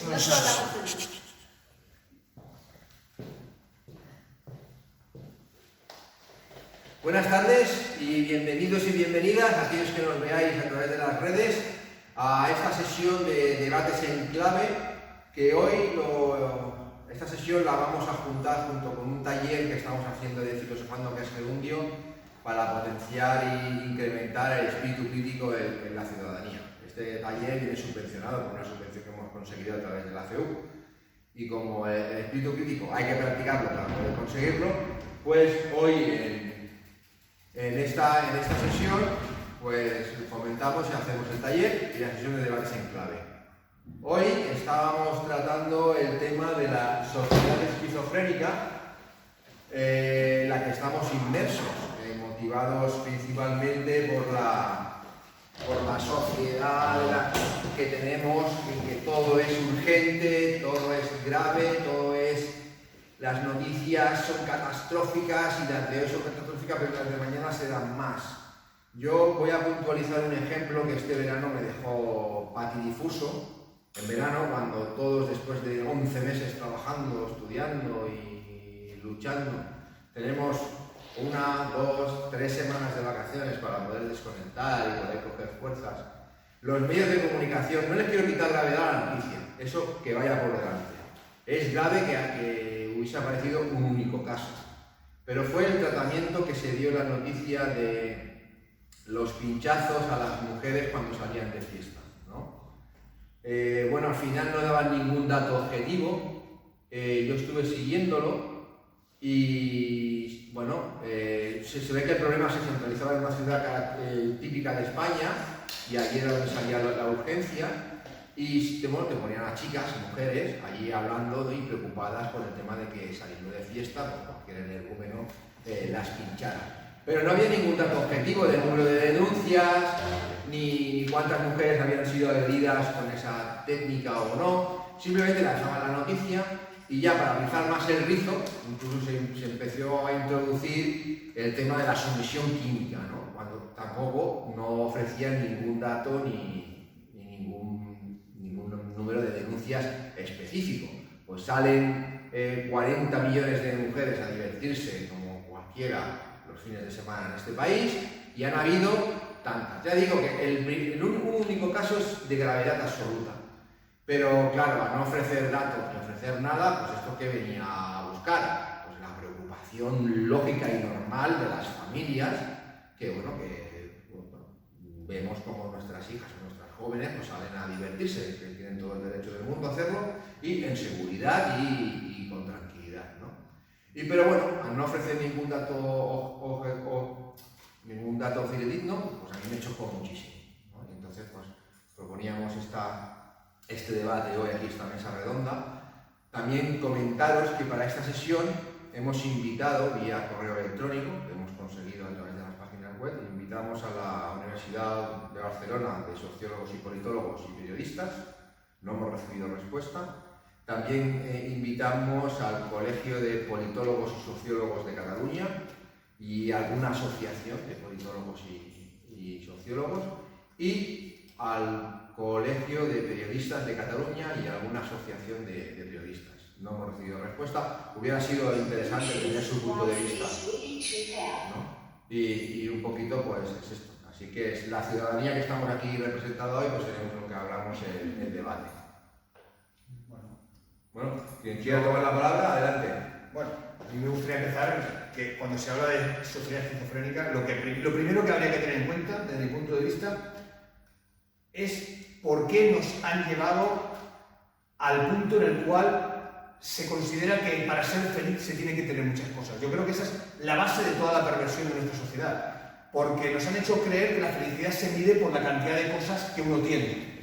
Nosotros hablamos. Buenas tardes y bienvenidos y bienvenidas a aquellos que nos veáis a través de las redes a esta sesión de debates en clave que hoy esta sesión la vamos a juntar junto con un taller que estamos haciendo de Filosofando que es Gerundio para potenciar e incrementar el espíritu crítico en la ciudadanía. Este taller viene subvencionado por una subvención que hemos conseguido a través de la CEU y como el espíritu crítico hay que practicarlo para poder conseguirlo, pues hoy en esta sesión pues comentamos y hacemos el taller y la sesión de debates en clave. Hoy estábamos tratando el tema de la sociedad esquizofrénica en la que estamos inmersos, motivados principalmente por la sociedad que tenemos, en que todo es urgente, todo es grave, las noticias son catastróficas y las de hoy son catastróficas, pero las de mañana serán más. Yo voy a puntualizar un ejemplo que este verano me dejó patidifuso. En verano, cuando todos después de 11 meses trabajando, estudiando y luchando, tenemos 1, 2, 3 semanas de vacaciones para poder desconectar y poder coger fuerzas. Los medios de comunicación, no les quiero quitar gravedad a la noticia, eso que vaya por delante. Es grave que hubiese aparecido un único caso, pero fue el tratamiento que se dio en la noticia de los pinchazos a las mujeres cuando salían de fiesta, ¿no? Bueno, al final no daban ningún dato objetivo, yo estuve siguiéndolo y bueno, se ve que el problema se centralizaba en una ciudad típica de España y allí era donde salía la urgencia y bueno, te ponían a chicas, mujeres, allí hablando y preocupadas por el tema de que saliendo de fiesta, pues cualquier energúmeno las pinchara. Pero no había ningún dato objetivo de número de denuncias, ni cuántas mujeres habían sido agredidas con esa técnica o no. Simplemente lanzaban la noticia y ya para rizar más el rizo, incluso se empezó a introducir el tema de la sumisión química, ¿no? Cuando tampoco no ofrecían ningún dato ni ningún número de denuncias específico. Pues salen 40 millones de mujeres a divertirse como cualquiera los fines de semana en este país y han habido tantas. Ya digo que el único caso es de gravedad absoluta, pero claro, al no ofrecer datos ni ofrecer nada, pues esto que venía a buscar, pues la preocupación lógica y normal de las familias, que bueno, vemos como nuestras hijas o nuestras jóvenes pues salen a divertirse, que tienen todo el derecho del mundo a hacerlo, y en seguridad y con tranquilidad, ¿no? Pero bueno, al no ofrecer ningún dato fidedigno, pues a mí me chocó muchísimo, ¿no? Y entonces pues proponíamos este debate hoy aquí, esta mesa redonda. También comentaros que para esta sesión hemos invitado vía correo electrónico, que hemos conseguido a través de las páginas web, invitamos a la Universidad de Barcelona de sociólogos y politólogos y periodistas, no hemos recibido respuesta. También invitamos al Colegio de Politólogos y Sociólogos de Cataluña y alguna asociación de politólogos y sociólogos y al Colegio de Periodistas de Cataluña y alguna asociación de periodistas. No hemos recibido respuesta. Hubiera sido interesante tener su punto de vista, ¿no? Y un poquito pues es esto. Así que es la ciudadanía que estamos aquí representada hoy, pues seremos lo que hablamos en el debate. Bueno, quien quiera tomar la palabra, adelante. Bueno, a mí me gustaría empezar que cuando se habla de sociedad esquizofrénica, lo primero que habría que tener en cuenta, desde mi punto de vista, es por qué nos han llevado al punto en el cual se considera que para ser feliz se tiene que tener muchas cosas. Yo creo que esa es la base de toda la perversión de nuestra sociedad, porque nos han hecho creer que la felicidad se mide por la cantidad de cosas que uno tiene.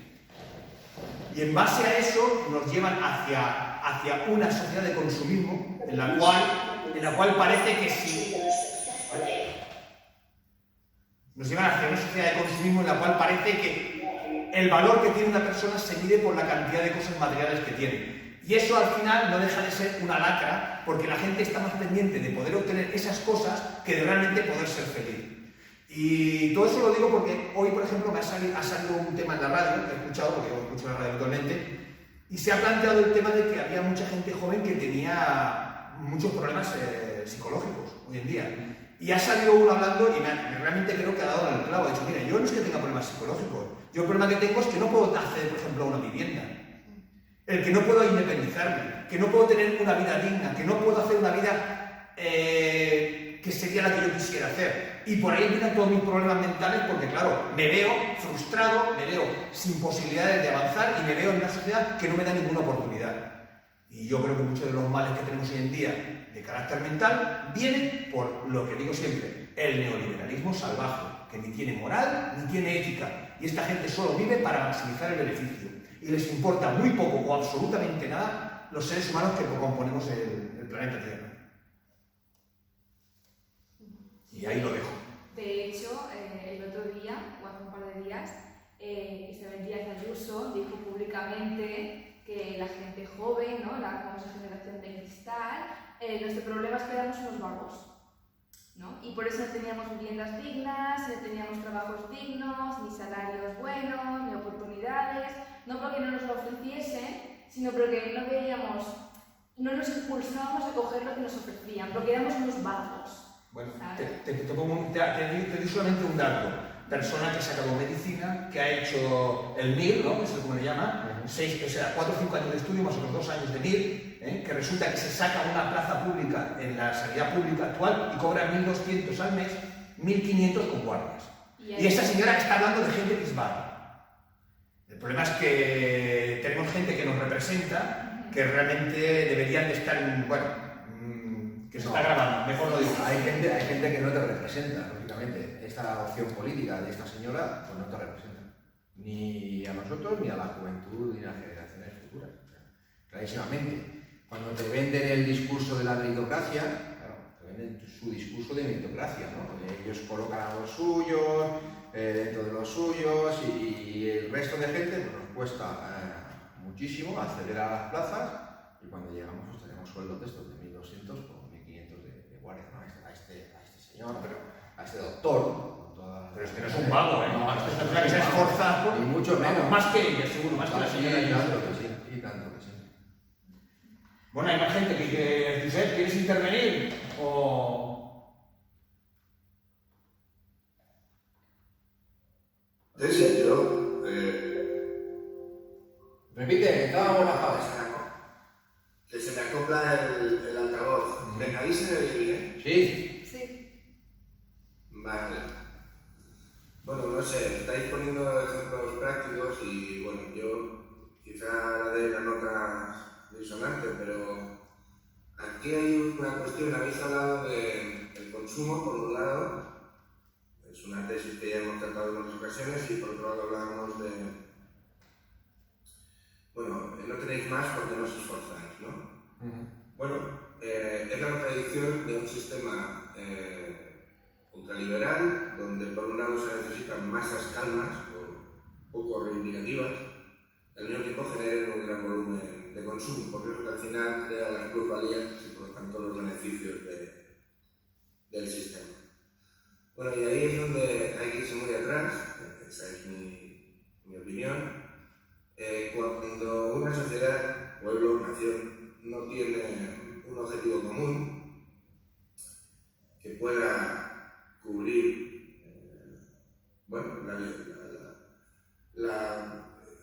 Y en base a eso nos llevan hacia una sociedad de consumismo en la cual parece que sí. Nos llevan hacia una sociedad de consumismo en la cual parece que el valor que tiene una persona se mide por la cantidad de cosas materiales que tiene. Y eso al final no deja de ser una lacra, porque la gente está más pendiente de poder obtener esas cosas que de realmente poder ser feliz. Y todo eso lo digo porque hoy, por ejemplo, ha salido un tema en la radio, que he escuchado, porque yo escucho la radio habitualmente, Y se ha planteado el tema de que había mucha gente joven que tenía muchos problemas psicológicos hoy en día. Y ha salido uno hablando y realmente creo que ha dado en el clavo. Ha dicho, mira, yo no es que tenga problemas psicológicos. Yo el problema que tengo es que no puedo acceder, por ejemplo, a una vivienda. El que no puedo independizarme, que no puedo tener una vida digna, que no puedo hacer una vida que sería la que yo quisiera hacer. Y por ahí empiezan todos mis problemas mentales porque, claro, me veo frustrado, me veo sin posibilidades de avanzar y me veo en una sociedad que no me da ninguna oportunidad. Y yo creo que muchos de los males que tenemos hoy en día de carácter mental vienen por lo que digo siempre, el neoliberalismo salvaje, que ni tiene moral ni tiene ética. Y esta gente solo vive para maximizar el beneficio. Y les importa muy poco o absolutamente nada los seres humanos que componemos el planeta Tierra. Y ahí lo dejo. De hecho, el otro día, o hace un par de días, Isabel Díaz Ayuso dijo públicamente que la gente joven, ¿no? La famosa generación de cristal, nuestro problema es que éramos unos vagos, ¿no? Y por eso no teníamos viviendas dignas, no teníamos trabajos dignos, ni salarios buenos, ni oportunidades, no porque no nos lo ofreciesen, sino porque no veíamos, no nos impulsábamos a coger lo que nos ofrecían, porque éramos unos vagos. Bueno, te doy solamente un dato. Persona que ha sacado medicina, que ha hecho el MIR, ¿no? Eso es como le llama, 4 o 5 años de estudio más otros 2 años de MIR, que resulta que se saca una plaza pública en la sanidad pública actual y cobra 1.200 al mes, 1.500 con guardias. Y esta señora está hablando de gente que es vaga. El problema es que tenemos gente que nos representa, que realmente deberían de estar en, que se está grabando, mejor lo digo. Hay gente que no te representa, lógicamente. Esta opción política de esta señora pues no te representa. Ni a nosotros, ni a la juventud, ni a las generaciones futuras. O sea, clarísimamente. Cuando te venden el discurso de la meritocracia, claro, te venden su discurso de meritocracia, ¿no? Ellos colocan a los suyos, dentro de los suyos, y el resto de gente pues, nos cuesta muchísimo acceder a las plazas, y cuando llegamos pues tenemos sueldos de estos de 1.200 por 1.500 de guardia, ¿no? A este señor, a este doctor. Pero este no es un vago, ¿eh? No, esta persona que se ha esforzado. Y mucho menos. Más que ella, seguro, más que la señora. Y tanto que sí, y tanto que sí. Bueno, hay más gente que Josep, ¿quieres intervenir? O... Decía yo... Repite, estábamos bajados. Que se me acopla el altavoz. ¿Ahí se me oye bien? Sí. Sí. Vale. Bueno, no sé, estáis poniendo ejemplos prácticos y bueno, yo quizá dé la nota disonante, pero aquí hay una cuestión. Habéis hablado del consumo, por un lado, es una tesis que ya hemos tratado en otras ocasiones, y por otro lado hablábamos de, bueno, no tenéis más porque no os esforzáis, ¿no? Bueno, es la contradicción de un sistema ultraliberal, donde por un lado se necesitan masas calmas o poco reivindicativas, al mismo tiempo generen un gran volumen de consumo, porque es lo que al final crea las plusvalías y por lo tanto los beneficios del sistema. Bueno, y ahí es donde hay que irse muy atrás, esa es mi opinión. Cuando una sociedad, pueblo, nación, no tiene un objetivo común que pueda cubrir, a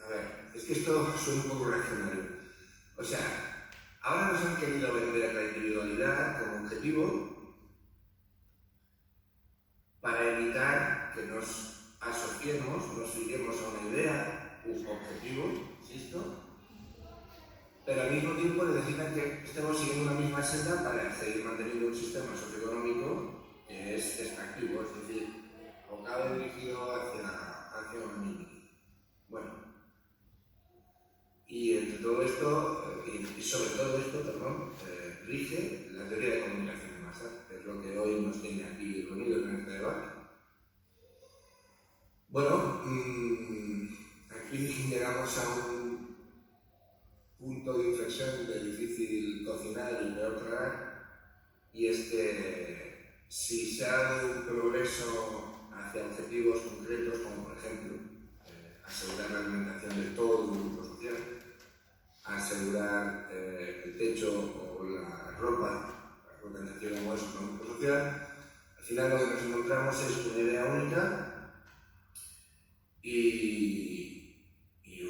ver, es que esto suena un poco reaccionario. O sea, ahora nos han querido vender la individualidad como objetivo para evitar que nos asociemos, nos fijemos a una idea, un objetivo, insisto, pero al mismo tiempo necesitan que estemos siguiendo una misma senda para seguir manteniendo un sistema socioeconómico que es extractivo, es decir, abocado y dirigido hacia un límite. Bueno, y entre todo esto, y sobre todo esto, perdón, rige la teoría de comunicación de masas, que es lo que hoy nos tiene aquí reunidos en este debate. Bueno, aquí llegamos a un punto de inflexión de difícil cocinar y peor tragar, y es que si se ha dado un progreso hacia objetivos concretos, como por ejemplo asegurar la alimentación de todo un grupo social, asegurar el techo o la ropa, la organización como es económico social, al final lo que nos encontramos es una idea única y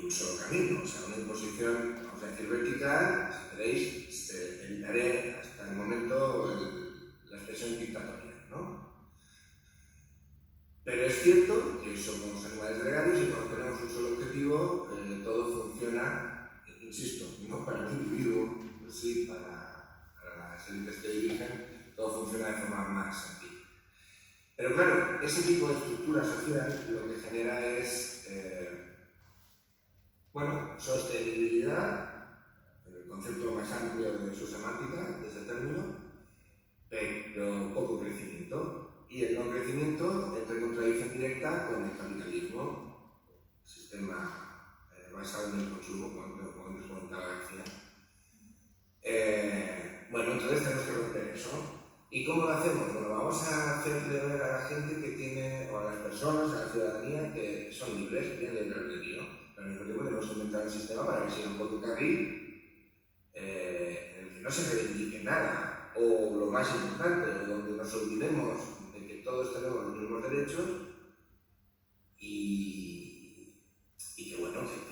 un solo camino, o sea, una imposición, vamos a decir, vertical. Si queréis, evitaré hasta el momento la expresión dictatorial, ¿no? Pero es cierto que somos animales gregarios y cuando tenemos un solo objetivo, todo funciona, insisto, no para el individuo, sí para las élites que dirigen, todo funciona de forma más sencilla. Pero claro, ese tipo de estructura social lo que genera es, sostenibilidad, el concepto más amplio de su semántica, de ese término, pero poco crecimiento. Y el no crecimiento entra en contradicción directa con el capitalismo, sistema basado en el consumo, como antes comentaba García. Entonces tenemos que romper eso. ¿Y cómo lo hacemos? Bueno, vamos a hacerle ver a la gente que tiene, o a las personas, a la ciudadanía, que son libres, que tienen libre albedrío. Pero al mismo tiempo tenemos que inventar un sistema para que sigan por un carril en el que no se reivindique nada, o lo más importante, donde nos olvidemos de que todos tenemos los mismos derechos y que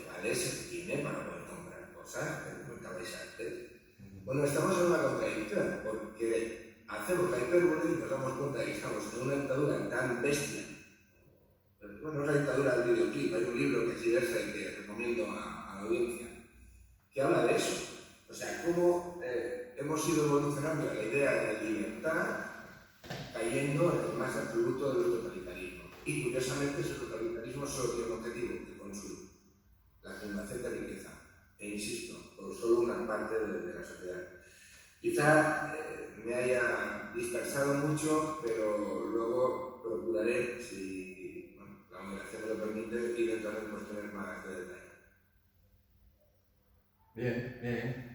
vale, se tiene para poder comprar cosas, como comentabais antes. Bueno, estamos en una contradicción, porque hacemos la hipérbole y nos damos cuenta de que estamos en una dictadura tan bestia. Bueno, no es la dictadura del videoclip, hay un libro que es diversa y que recomiendo a la audiencia, que habla de eso. O sea, cómo hemos ido evolucionando la idea de libertad cayendo en el más absoluto de los totalitarismos. Y curiosamente ese totalitarismo solo tiene un objetivo, el consumo, la acumulación de riqueza. E insisto, por solo una parte de la sociedad. Quizá me haya dispersado mucho, pero luego procuraré, si la moderación me lo permite, ir entrando en cuestiones más de detalle. Bien, bien.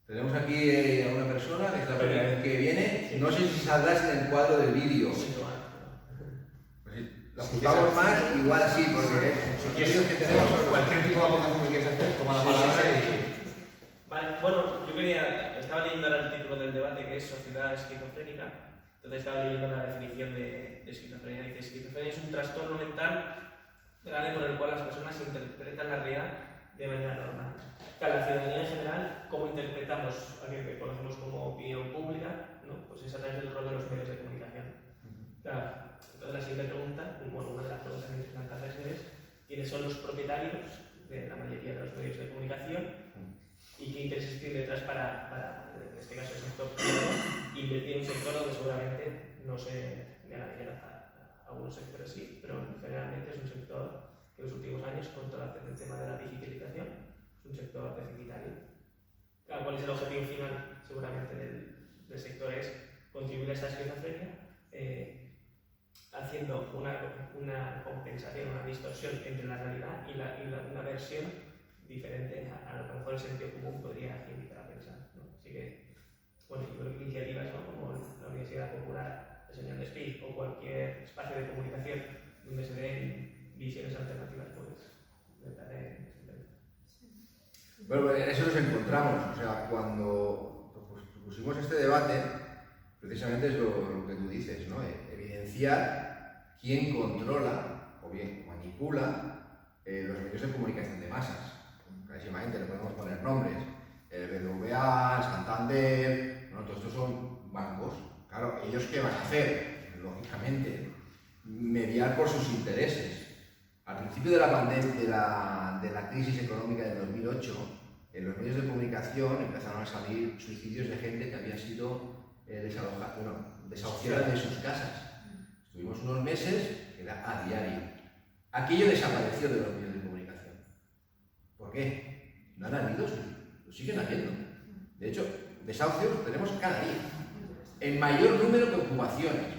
Tenemos aquí a una persona que es la primera vez que viene. No sé si saldrás en el cuadro del vídeo. Pues si lo ajustamos más, igual sí, porque si quieres que tenemos cualquier tipo de aportación que quieras hacer, toma la palabra y... Vale, bueno, estaba leyendo ahora el título del debate, que es Sociedad Esquizofrénica. Entonces estaba leyendo la definición de esquizofrenia. Dice: esquizofrenia es un trastorno mental grave por el cual las personas interpretan la realidad de manera normal. Claro, la ciudadanía en general, ¿cómo interpretamos aquello que conocemos como opinión pública? ¿No? Pues es a través del rol de los medios de comunicación. Claro, entonces la siguiente pregunta, una de las preguntas que intentan hacerse es: ¿quiénes son los propietarios de la mayoría de los medios de comunicación? ¿Y qué intereses tiene detrás para, en este caso, el sector privado, invertir en un sector donde seguramente no se gana dinero? A algunos sectores sí, pero generalmente es un sector que en los últimos años, con todo el tema de la digitalización, es un sector deficitario. Claro, ¿cuál es el objetivo final? Seguramente del sector es contribuir a esta esquizofrenia, haciendo una compensación, una distorsión entre la realidad y una versión diferente a lo que mejor el sentido común podría invitar a pensar, ¿no? Así que, yo creo que iniciativas, ¿no?, como la Universidad Popular de Señor Speed o cualquier espacio de comunicación donde se den visiones alternativas, pues me parece excelente. Bueno, en eso nos encontramos. O sea, cuando pusimos este debate, precisamente es lo que tú dices, ¿no? Evidenciar quién controla o bien manipula los medios de comunicación de masas. Clarísimamente le podemos poner nombres: BBVA, Santander, todos estos son bancos. Claro, ¿ellos qué van a hacer? Lógicamente, mediar por sus intereses. Al principio de la pandemia, de la crisis económica del 2008, en los medios de comunicación empezaron a salir suicidios de gente que había sido desahuciada de sus casas. Estuvimos unos meses, que era a diario. Aquello desapareció de los medios de comunicación. ¿Por qué? No han habido, lo siguen habiendo. De hecho, desahucios tenemos cada día, en mayor número que ocupaciones,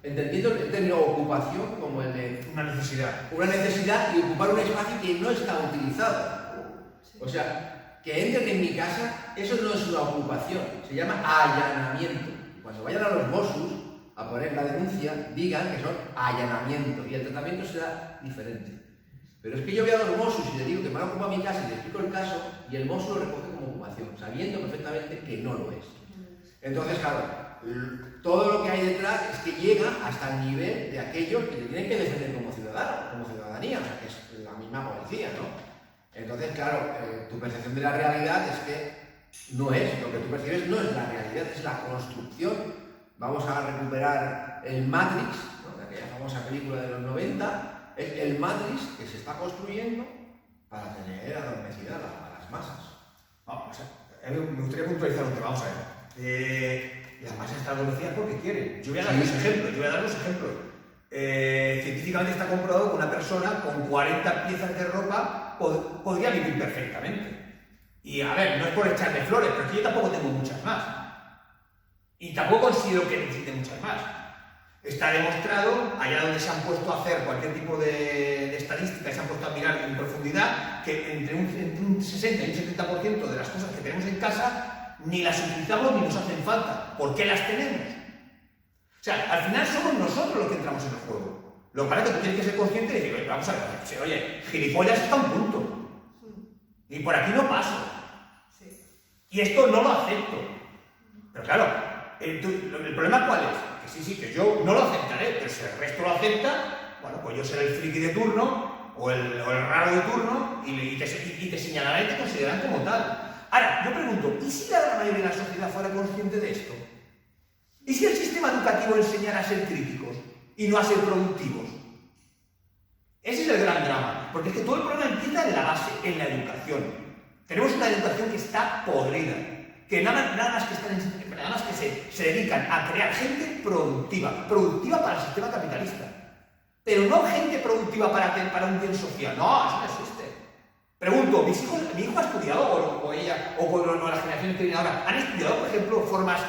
entendiendo el término ocupación como el de una necesidad y ocupar un espacio que no está utilizado. O sea, que entren en mi casa, eso no es una ocupación, se llama allanamiento. Cuando vayan a los Mossos a poner la denuncia, digan que son allanamiento y el tratamiento será diferente. Pero es que yo veo a los Mossos y le digo que me han ocupado mi casa y le explico el caso y el Mosso lo recoge como ocupación, sabiendo perfectamente que no lo es. Entonces, claro, todo lo que hay detrás es que llega hasta el nivel de aquellos que te tienen que defender como ciudadano, como ciudadanía, o sea, que es la misma policía, ¿no? Entonces, claro, tu percepción de la realidad es que no es, lo que tú percibes no es la realidad, es la construcción. Vamos a recuperar el Matrix, ¿no?, de aquella famosa película de los 90, es el Matrix que se está construyendo para tener adormecida a las masas. Vamos, a mí me gustaría puntualizar un tema, vamos a ver. Las masas están adormecidas porque quieren. Yo voy a dar los ejemplos. Científicamente está comprobado que una persona con 40 piezas de ropa podría vivir perfectamente. Y a ver, no es por echarle flores, pero es que yo tampoco tengo muchas más. Y tampoco considero que necesite muchas más. Está demostrado, allá donde se han puesto a hacer cualquier tipo de estadística y se han puesto a mirar en profundidad, que entre un 60 y un 70% de las cosas que tenemos en casa ni las utilizamos ni nos hacen falta. ¿Por qué las tenemos? O sea, al final somos nosotros los que entramos en el juego. Lo que pasa es que tú tienes que ser consciente y decir, vamos a ver, oye, gilipollas está a un punto. Y por aquí no paso. Y esto no lo acepto. Pero claro, el problema ¿cuál es? Que sí, que yo no lo aceptaré, pero si el resto lo acepta, bueno, pues yo seré el friki de turno o el raro de turno y te señalarán y te considerarán como tal. Ahora, yo pregunto, ¿y si la mayoría de la sociedad fuera consciente de esto? ¿Y si el sistema educativo enseñara a ser críticos y no a ser productivos? Ese es el gran drama, porque es que todo el problema empieza en la base, en la educación. Tenemos una educación que está podrida, que nada más que se dedican a crear gente productiva para el sistema capitalista, pero no gente productiva para un bien social. No, eso no existe. Pregunto, ¿mi hijo ha estudiado, o ella, o la generación que viene ahora, han estudiado, por ejemplo, formas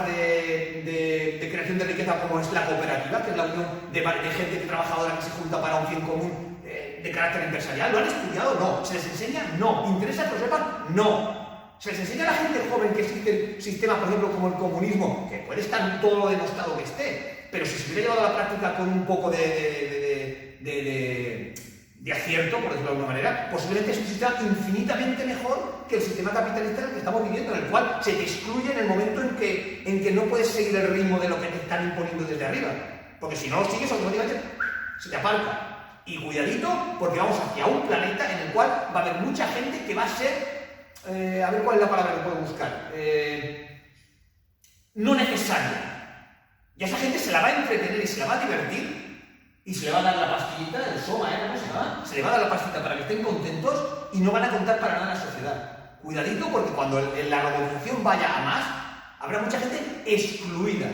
de creación de riqueza como es la cooperativa, que es la unión de gente trabajadora que se junta para un fin común de carácter empresarial? ¿Lo han estudiado? No. ¿Se les enseña? No. ¿Interesa que lo sepan? No. ¿Se les enseña a la gente joven que existen sistemas, por ejemplo, como el comunismo, que puede estar todo lo denostado que esté, pero si se hubiera llevado a la práctica con un poco de acierto, por decirlo de alguna manera, posiblemente es un sistema infinitamente mejor que el sistema capitalista en el que estamos viviendo, en el cual se te excluye en el momento en que no puedes seguir el ritmo de lo que te están imponiendo desde arriba. Porque si no lo sigues, automáticamente se te aparca. Y cuidadito, porque vamos hacia un planeta en el cual va a haber mucha gente que va a ser, a ver cuál es la palabra que puedo buscar, no necesaria. Y a esa gente se la va a entretener y se la va a divertir y se le va a dar la pastillita del soma, ¿cómo se llama? Se le va a dar la pastillita para que estén contentos y no van a contar para nada a la sociedad. Cuidadito, porque cuando la robotización vaya a más, habrá mucha gente excluida.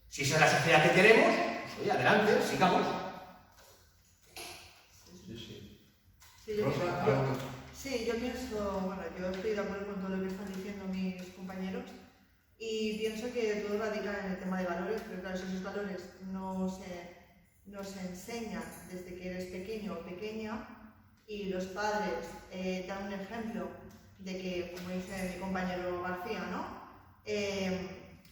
Si esa es la sociedad que queremos, pues oye, adelante, sigamos. Sí, yo pienso, bueno, yo estoy de acuerdo con todo lo que están diciendo mis compañeros y pienso que todo radica en el tema de valores, pero claro, si esos valores no se enseñan desde que eres pequeño o pequeña y los padres dan un ejemplo de que, como dice mi compañero García, ¿no?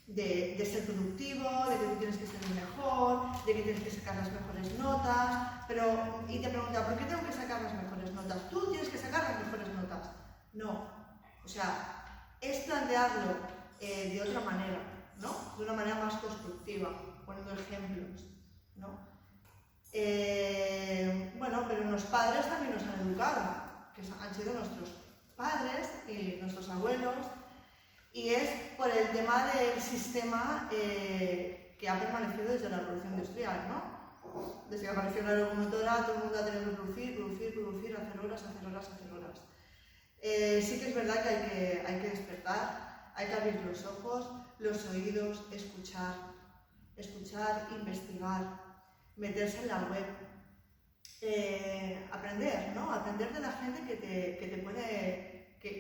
De ser productivo, de que tú tienes que ser el mejor, de que tienes que sacar las mejores notas, y te pregunta, ¿por qué tengo que sacar las mejores notas? Tú tienes que sacar las mejores notas. No, o sea, es plantearlo de otra manera, ¿no? De una manera más constructiva, poniendo ejemplos, ¿no? Bueno, pero los padres también nos han educado, que han sido nuestros padres y nuestros abuelos, y es por el tema del sistema que ha permanecido desde la Revolución Industrial, ¿no? Desde que apareció la locomotora, todo el mundo ha tenido que producir, hacer horas. Sí que es verdad que hay que despertar, hay que abrir los ojos, los oídos, escuchar, investigar, meterse en la web, aprender, ¿no? Aprender de la gente que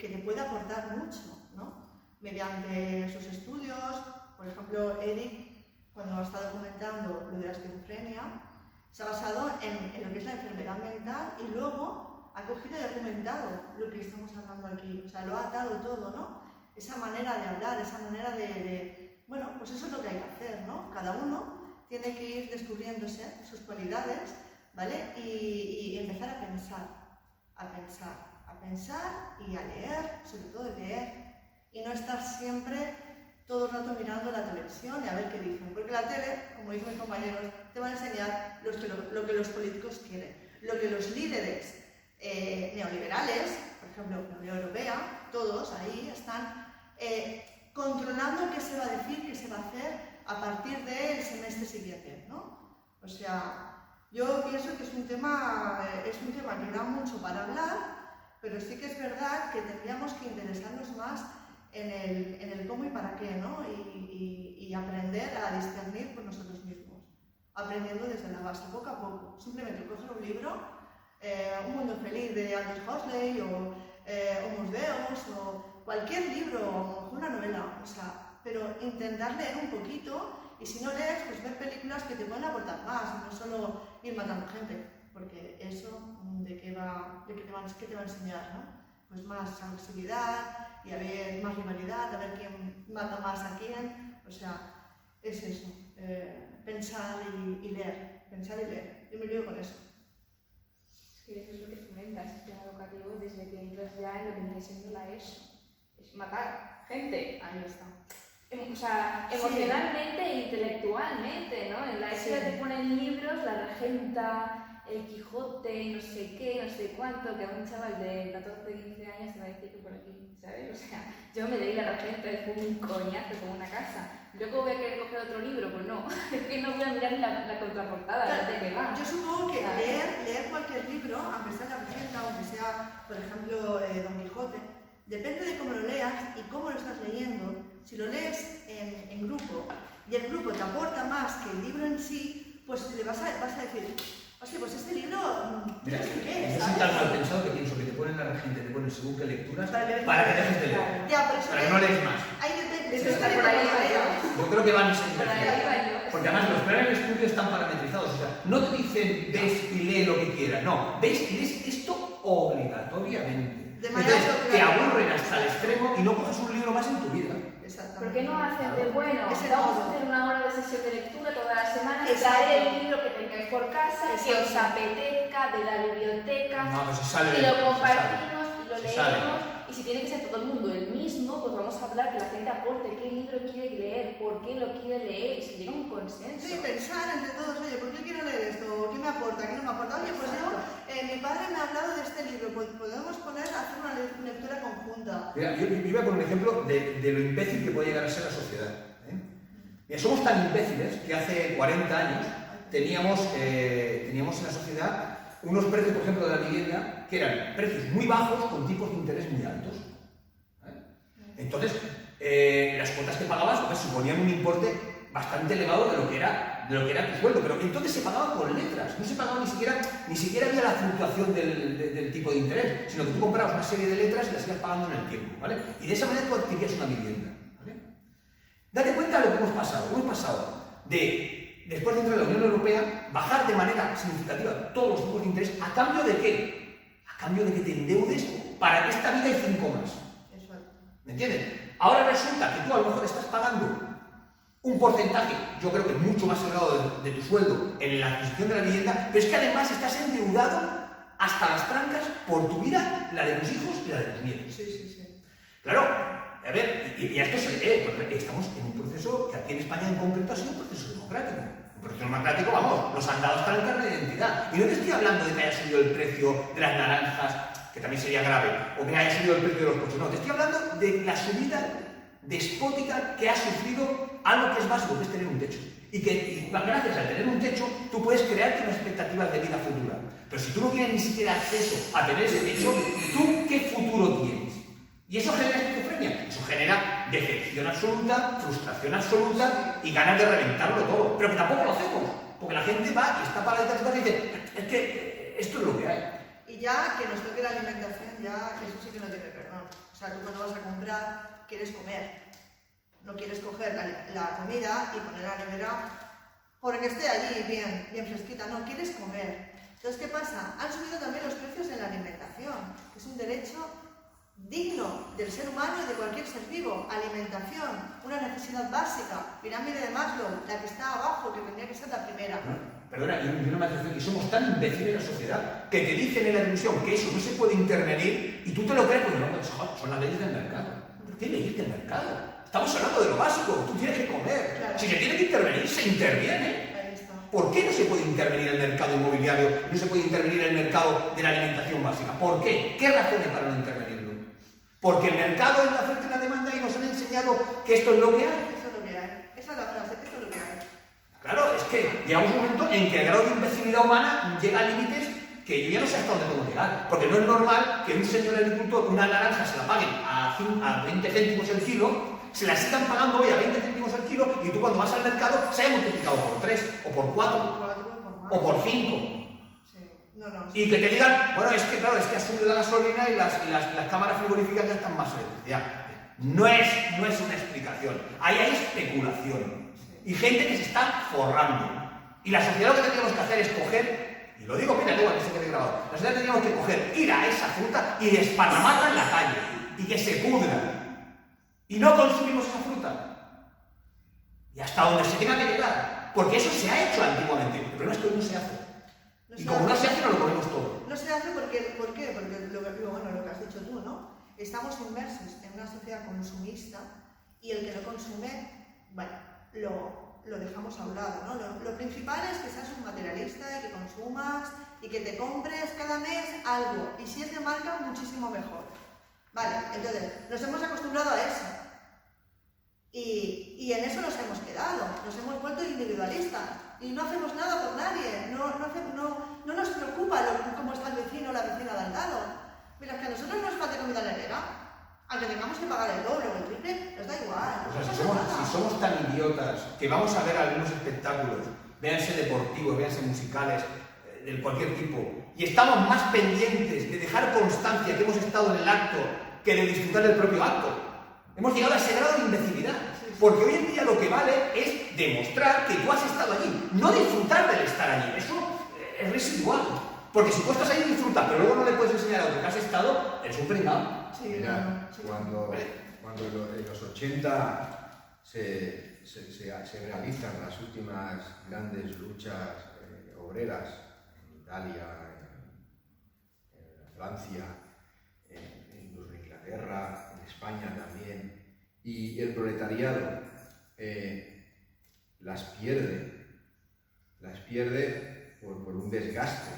te puede aportar mucho, ¿no? Mediante sus estudios. Por ejemplo, Eric, cuando ha estado comentando lo de la esquizofrenia, se ha basado en lo que es la enfermedad mental y luego ha cogido y argumentado lo que estamos hablando aquí. O sea, lo ha atado todo, ¿no? Esa manera de hablar, esa manera bueno, pues eso es lo que hay que hacer, ¿no? Cada uno tiene que ir descubriéndose sus cualidades ¿vale? Y empezar a pensar y a leer, sobre todo leer, y no estar siempre todo el rato mirando la televisión y a ver qué dicen, porque la tele, como dicen mis compañeros, te va a enseñar lo que los políticos quieren, lo que los líderes neoliberales, por ejemplo, la Unión Europea, todos ahí están controlando qué se va a decir, qué se va a hacer a partir del semestre siguiente, ¿no? O sea, yo pienso que es un tema que da mucho para hablar, pero sí que es verdad que tendríamos que interesarnos más en el cómo y para qué, ¿no? Y aprender a discernir por nosotros mismos, aprendiendo desde la base, poco a poco. Simplemente coger un libro, Un mundo feliz de Aldous Huxley o Homo Deus o cualquier libro, o a lo mejor una novela, o sea, pero intentar leer un poquito y si no lees, pues ver películas que te pueden aportar más, no solo ir matando gente, porque eso, ¿qué te va a enseñar, no? Pues más agresividad y a ver más rivalidad, a ver quién mata más a quién, o sea, es eso, pensar y leer, yo me lío con eso. Sí, eso es lo que fomenta el sistema educativo desde que entras ya en lo que viene siendo la ESO, es matar gente, ahí está. O sea, emocionalmente e intelectualmente, ¿no? En la ESO ya te ponen libros, la regenta, el Quijote, no sé qué, no sé cuánto, que a un chaval de 14, 15 años te va a decir que por aquí, ¿sabes? O sea, yo me leí la regenta, es un coñazo como una casa. Luego voy a querer coger otro libro, pues no, es que no voy a mirar la contraportada, de qué va. Yo supongo que leer cualquier libro, aunque sea la regenta, aunque sea, por ejemplo, Don Quijote, depende de cómo lo leas y cómo lo estás leyendo. Si lo lees en grupo y el grupo te aporta más que el libro en sí, pues le vas a decir, hostia, pues este libro, mira, no sé qué, yo soy ¿sabes? tan mal pensado que pienso que te ponen la regente, te ponen según qué lecturas para que dejes de leer, Ya, pero para que no lees más. Ahí depende, Eso está por ahí, Yo creo que van en Por ahí va yo. porque además los planes de estudio están parametrizados, o sea, no te dicen ves y lee lo que quieras, no, ves y lees esto obligatoriamente. De manera Entonces te aburren hasta el extremo y no coges un libro más en tu vida. ¿Por qué no hacen de bueno? Ese Vamos a modo. hacer una hora de sesión de lectura toda la semana, Exacto. traer el libro que tengáis por casa, que os Exacto. apetezca, de la biblioteca, No, pues se sale. y lo compartimos y lo Se leemos. sale. Y si tiene que ser todo el mundo el mismo, pues vamos a hablar que la gente aporte qué libro quiere leer, por qué lo quiere leer, y se llega a un consenso. Sí, pensar entre todos, oye, ¿por qué quiero leer esto? ¿Qué me aporta? ¿Qué no me aporta? Oye, pues yo, mi padre me ha hablado de este libro, pues podemos poner a hacer una lectura conjunta. Mira, yo iba a poner un ejemplo de lo imbécil que puede llegar a ser la sociedad. Mira, somos tan imbéciles que hace 40 años teníamos en la sociedad unos precios, por ejemplo, de la vivienda, que eran precios muy bajos con tipos de interés muy altos. Entonces, las cuotas que pagabas pues, suponían un importe bastante elevado de lo que era tu sueldo, pero entonces se pagaba por letras, no se pagaba ni siquiera había la fluctuación del tipo de interés, sino que tú comprabas una serie de letras y las ibas pagando en el tiempo, ¿vale? Y de esa manera tú adquirías una vivienda, ¿vale? Date cuenta de lo que hemos pasado de, después de entrar en la Unión Europea, bajar de manera significativa todos los tipos de interés, ¿a cambio de qué? A cambio de que te endeudes para que esta vida hay 5 más. ¿Me entiendes? Ahora resulta que tú a lo mejor estás pagando un porcentaje, yo creo que mucho más elevado de tu sueldo en la adquisición de la vivienda, pero es que además estás endeudado hasta las trancas por tu vida, la de tus hijos y la de tus nietos. Sí. Claro, a ver, y esto estamos en un proceso que aquí en España en concreto ha sido un proceso democrático. Un proceso democrático, vamos, nos han dado hasta el carnet de identidad. Y no te estoy hablando de que haya subido el precio de las naranjas, que también sería grave, o que haya subido el precio de los coches. No, te estoy hablando de la subida despótica que ha sufrido algo que es básico, que es tener un techo. Y gracias a tener un techo, tú puedes crearte unas expectativas de vida futura. Pero si tú no tienes ni siquiera acceso a tener ese techo, ¿tú qué futuro tienes? Y eso genera esquizofrenia, eso genera decepción absoluta, frustración absoluta y ganas de reventarlo todo. Pero que tampoco lo hacemos, porque la gente va y está para detrás y dice, es que esto es lo que hay. Y ya que nos toque la alimentación, ya eso sí que no tiene perdón. O sea, tú cuando vas a comprar, quieres comer. No quieres coger la comida y poner la nevera porque esté allí bien fresquita. No, quieres comer. Entonces, ¿qué pasa? Han subido también los precios de la alimentación, que es un derecho digno del ser humano y de cualquier ser vivo. Alimentación, una necesidad básica. Pirámide de Maslow, la que está abajo, que tendría que ser la primera. perdona, y una maldición, y somos tan imbéciles en la sociedad que te dicen en la televisión que eso no se puede intervenir y tú te lo crees porque no, son las leyes del mercado. ¿Qué leyes del mercado? Estamos hablando de lo básico, tú tienes que comer. Claro. Si se tiene que intervenir, se interviene. Ahí está. ¿Por qué no se puede intervenir en el mercado inmobiliario? No se puede intervenir en el mercado de la alimentación básica. ¿Por qué? ¿Qué razones para no intervenirlo? Porque el mercado es la oferta y la demanda y nos han enseñado que esto es lo que hay. Eso es lo que hay. Esa es la frase, eso es lo que hay. Claro, es que llegamos a un momento en que el grado de imbecilidad humana llega a límites que yo ya no sé hasta dónde puedo llegar. Porque no es normal que un señor agricultor una naranja se la paguen a 20 céntimos el kilo, se la sigan pagando hoy a 20 céntimos el kilo y tú cuando vas al mercado se haya multiplicado por 3 o por 4 o por 5. Sí. No, no. Y que te digan, bueno, es que claro, es que ha subido la gasolina y las cámaras frigoríficas ya están más electricidad. No es una explicación. Ahí hay especulación. Y gente que se está forrando. Y la sociedad lo que tendríamos que hacer es coger, y lo digo, mira, da igual que se quede grabado, la sociedad tendríamos que coger, ir a esa fruta y desparramarla en la calle. Y que se pudra. Y no consumimos esa fruta. Y hasta donde se tenga que llegar. Porque eso se ha hecho antiguamente. El problema es que hoy no se hace. No Y se como no hace. se hace, no lo comemos todo. No se hace porque, ¿por qué? Porque lo que has dicho tú, ¿no? Estamos inmersos en una sociedad consumista y el que no consume, bueno, lo dejamos a un lado, ¿no? Lo principal es que seas un materialista, que consumas y que te compres cada mes algo. Y si es de marca, muchísimo mejor. Vale, entonces, nos hemos acostumbrado a eso. Y en eso nos hemos quedado, nos hemos vuelto individualistas. Y no hacemos nada por nadie, no nos preocupa cómo está el vecino o la vecina de al lado. Mira, que a nosotros nos falta comida en la nevera, aunque tengamos que pagar el doble o el triple, nos da igual. O sea, no si pasa nada. somos tan idiotas que vamos a ver algunos espectáculos, véanse deportivos, véanse musicales, de cualquier tipo, y estamos más pendientes de dejar constancia que hemos estado en el acto que de disfrutar del propio acto. Hemos llegado a ese grado de imbecilidad. Porque hoy en día lo que vale es demostrar que tú has estado allí, no disfrutar del estar allí. Eso es residual. Porque si tú estás ahí disfrutas, pero luego no le puedes enseñar a otro que has estado, eres un pringao. Sí, Mira, sí. cuando en los 80 se realizan las últimas grandes luchas obreras en Italia, en Francia, incluso en Inglaterra, en España también, y el proletariado las pierde por un desgaste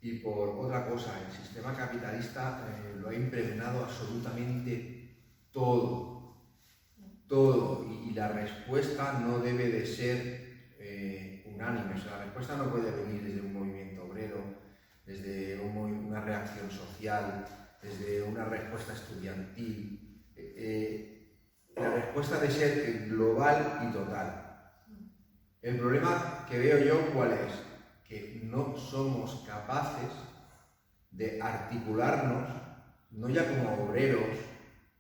y por otra cosa. El sistema capitalista lo ha impregnado absolutamente todo, y la respuesta no debe de ser unánime. O sea, la respuesta no puede venir desde un movimiento obrero, desde una reacción social, desde una respuesta estudiantil. La respuesta debe ser global y total. El problema que veo yo, ¿cuál es? Que no somos capaces de articularnos, no ya como obreros,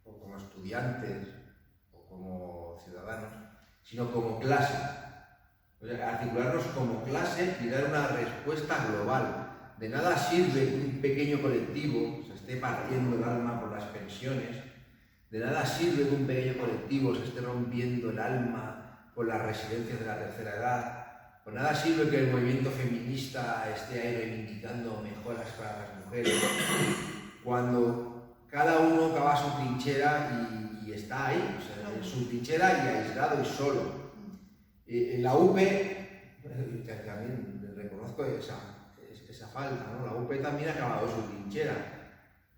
o como estudiantes, o como ciudadanos, sino como clase. O sea, articularnos como clase y dar una respuesta global. De nada sirve que un pequeño colectivo se esté partiendo el alma por las pensiones. De nada sirve que un pequeño colectivo se esté rompiendo el alma por las residencias de la tercera edad. Por nada sirve que el movimiento feminista esté ahí reivindicando mejoras para las mujeres. Cuando cada uno cava su trinchera y está ahí, o sea, en su trinchera y aislado y solo. En la UPE, también reconozco esa falta, ¿no? La UPE también ha cavado su trinchera,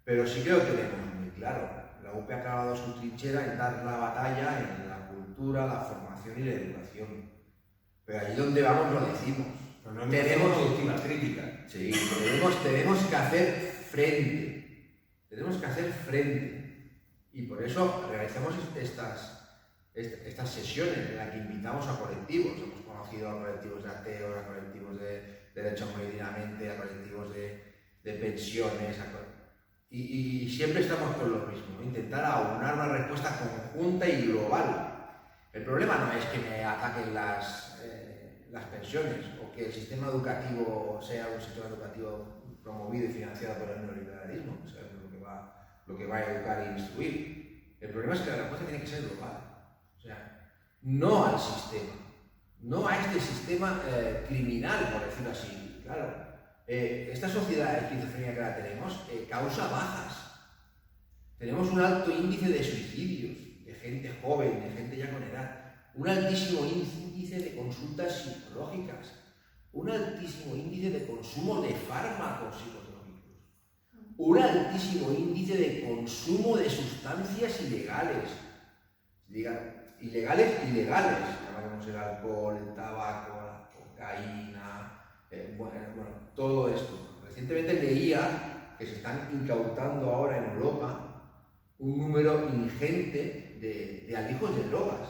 pero sí creo que tenemos muy claro. La UPE ha cavado su trinchera en dar la batalla en la cultura, la formación y la educación. Pero allí donde vamos lo decimos. Pero no tenemos última crítica. Sí, tenemos que hacer frente. Tenemos que hacer frente. Y por eso realizamos estas sesiones en las que invitamos a colectivos. Hemos conocido a colectivos de ateos, a colectivos de derecho a morir dignamente, a colectivos de pensiones, y siempre estamos con lo mismo, ¿no? Intentar aunar una respuesta conjunta y global. El problema no es que me ataquen las pensiones o que el sistema educativo sea un sistema educativo promovido y financiado por el neoliberalismo, o sea, lo que va a educar e instruir. El problema es que la respuesta tiene que ser global. O sea, no al sistema, no a este sistema criminal, por decirlo así. Claro, esta sociedad esquizofrénica que ahora tenemos causa bajas. Tenemos un alto índice de suicidios, de gente joven, de gente ya con edad, un altísimo índice de consultas psicológicas, un altísimo índice de consumo de fármacos psicotrópicos, un altísimo índice de consumo de sustancias ilegales. Ilegales, llamaremos el alcohol, el tabaco, la cocaína, todo esto. Recientemente leía que se están incautando ahora en Europa un número ingente de alijos de drogas.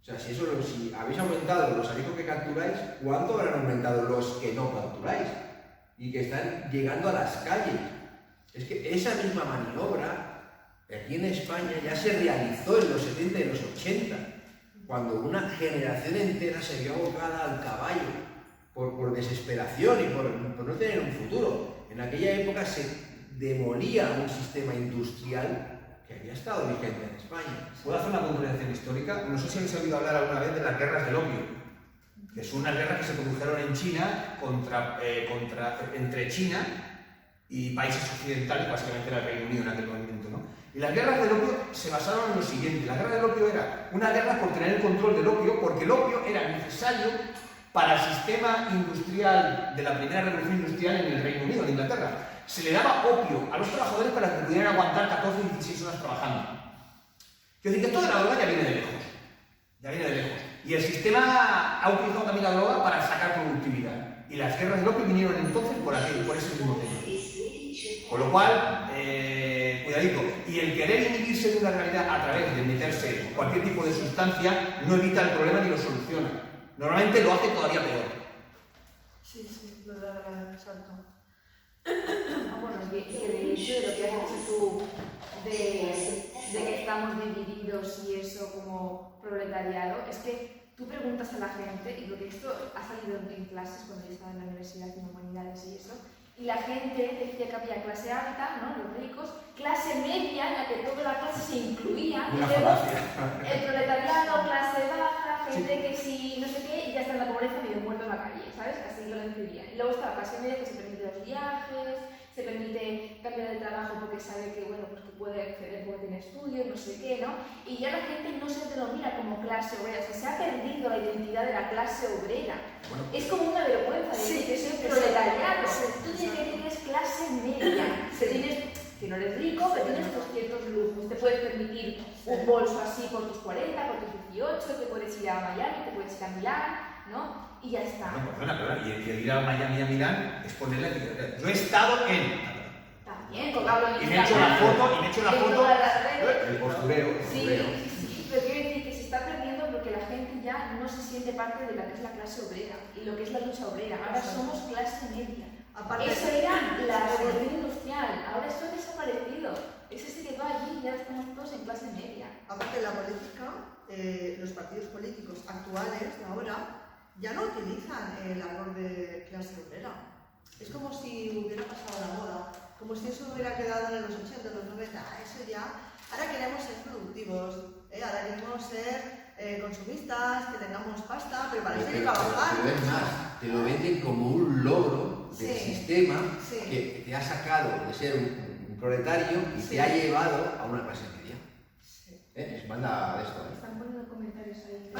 O sea, si habéis aumentado los alijos que capturáis, ¿cuánto habrán aumentado los que no capturáis? Y que están llegando a las calles. Es que esa misma maniobra aquí en España ya se realizó en los 70 y los 80, cuando una generación entera se vio abocada al caballo por desesperación y por no tener un futuro. En aquella época se demolía un sistema industrial que había estado vigente en España. ¿Puedo hacer una puntualización histórica? No sé si habéis oído hablar alguna vez de las guerras del opio, que son unas guerras que se produjeron en China entre China y países occidentales, básicamente era el Reino Unido en aquel momento, ¿no? Y las guerras del opio se basaron en lo siguiente: la guerra del opio era una guerra por tener el control del opio, porque el opio era necesario para el sistema industrial de la primera revolución industrial en el Reino Unido, en Inglaterra. Se le daba opio a los trabajadores para que pudieran aguantar 14 y 16 horas trabajando. Quiero decir que esto de la droga ya viene de lejos. Y el sistema ha utilizado también la droga para sacar productividad. Y las guerras del opio vinieron entonces por ese mismo tema. Con lo cual, cuidadito. Y el querer inhibirse de una realidad a través de meterse cualquier tipo de sustancia no evita el problema ni lo soluciona. Normalmente lo hace todavía peor. Sí, lo de la salto. Bueno, y de hecho de lo que has dicho tú, de que estamos divididos y eso como proletariado, es que tú preguntas a la gente, y porque esto ha salido en clases cuando yo estaba en la universidad de humanidades y eso, y la gente decía que había clase alta, ¿no? Los ricos, clase media, en la que toda la clase se incluía, y luego el proletariado, clase baja, gente que sí, no sé qué, y ya está en la pobreza medio muerto en la calle, ¿sabes? Así lo decidían. Y luego está la clase media, que se permite los viajes, se permite cambiar de trabajo porque sabe que, bueno, pues que puede acceder porque tiene estudios, no sé qué, ¿no? Y ya la gente no se denomina como clase obrera, o sea, se ha perdido la identidad de la clase obrera. Bueno, Es como una vergüenza decir que soy proletariado. Tú tienes que tienes clase media, que no eres rico, pero tienes estos ciertos lujos. Te puedes permitir un bolso así por tus 40, por tus 18, te puedes ir a Miami, te puedes ir a Milán, ¿no? Y ya está. No, perdona, y el ir a Miami, a Milán, es ponerle que yo he estado en... También, colgarlo en Y me he hecho la foto, en todas las redes. el postureo. Sí, pero quiero decir que se está perdiendo porque la gente ya no se siente parte de lo que es la clase obrera y lo que es la lucha obrera. Ahora somos clase media. Aparte, Eso era la revolución industrial, ahora eso ha desaparecido. Eso se quedó allí y ya estamos todos en clase media. aparte de la política, los partidos políticos actuales de ahora ya no utilizan el árbol de clase obrera. Es como si hubiera pasado la moda, como si eso hubiera quedado en los 80, los 90, eso ya. Ahora queremos ser productivos, ahora queremos ser consumistas, que tengamos pasta, pero para eso hay que trabajar. Pero es más, te lo venden como un logro del sistema que te ha sacado de ser un proletario y te ha llevado a una clase media. Les manda de esto. Están poniendo comentarios ahí.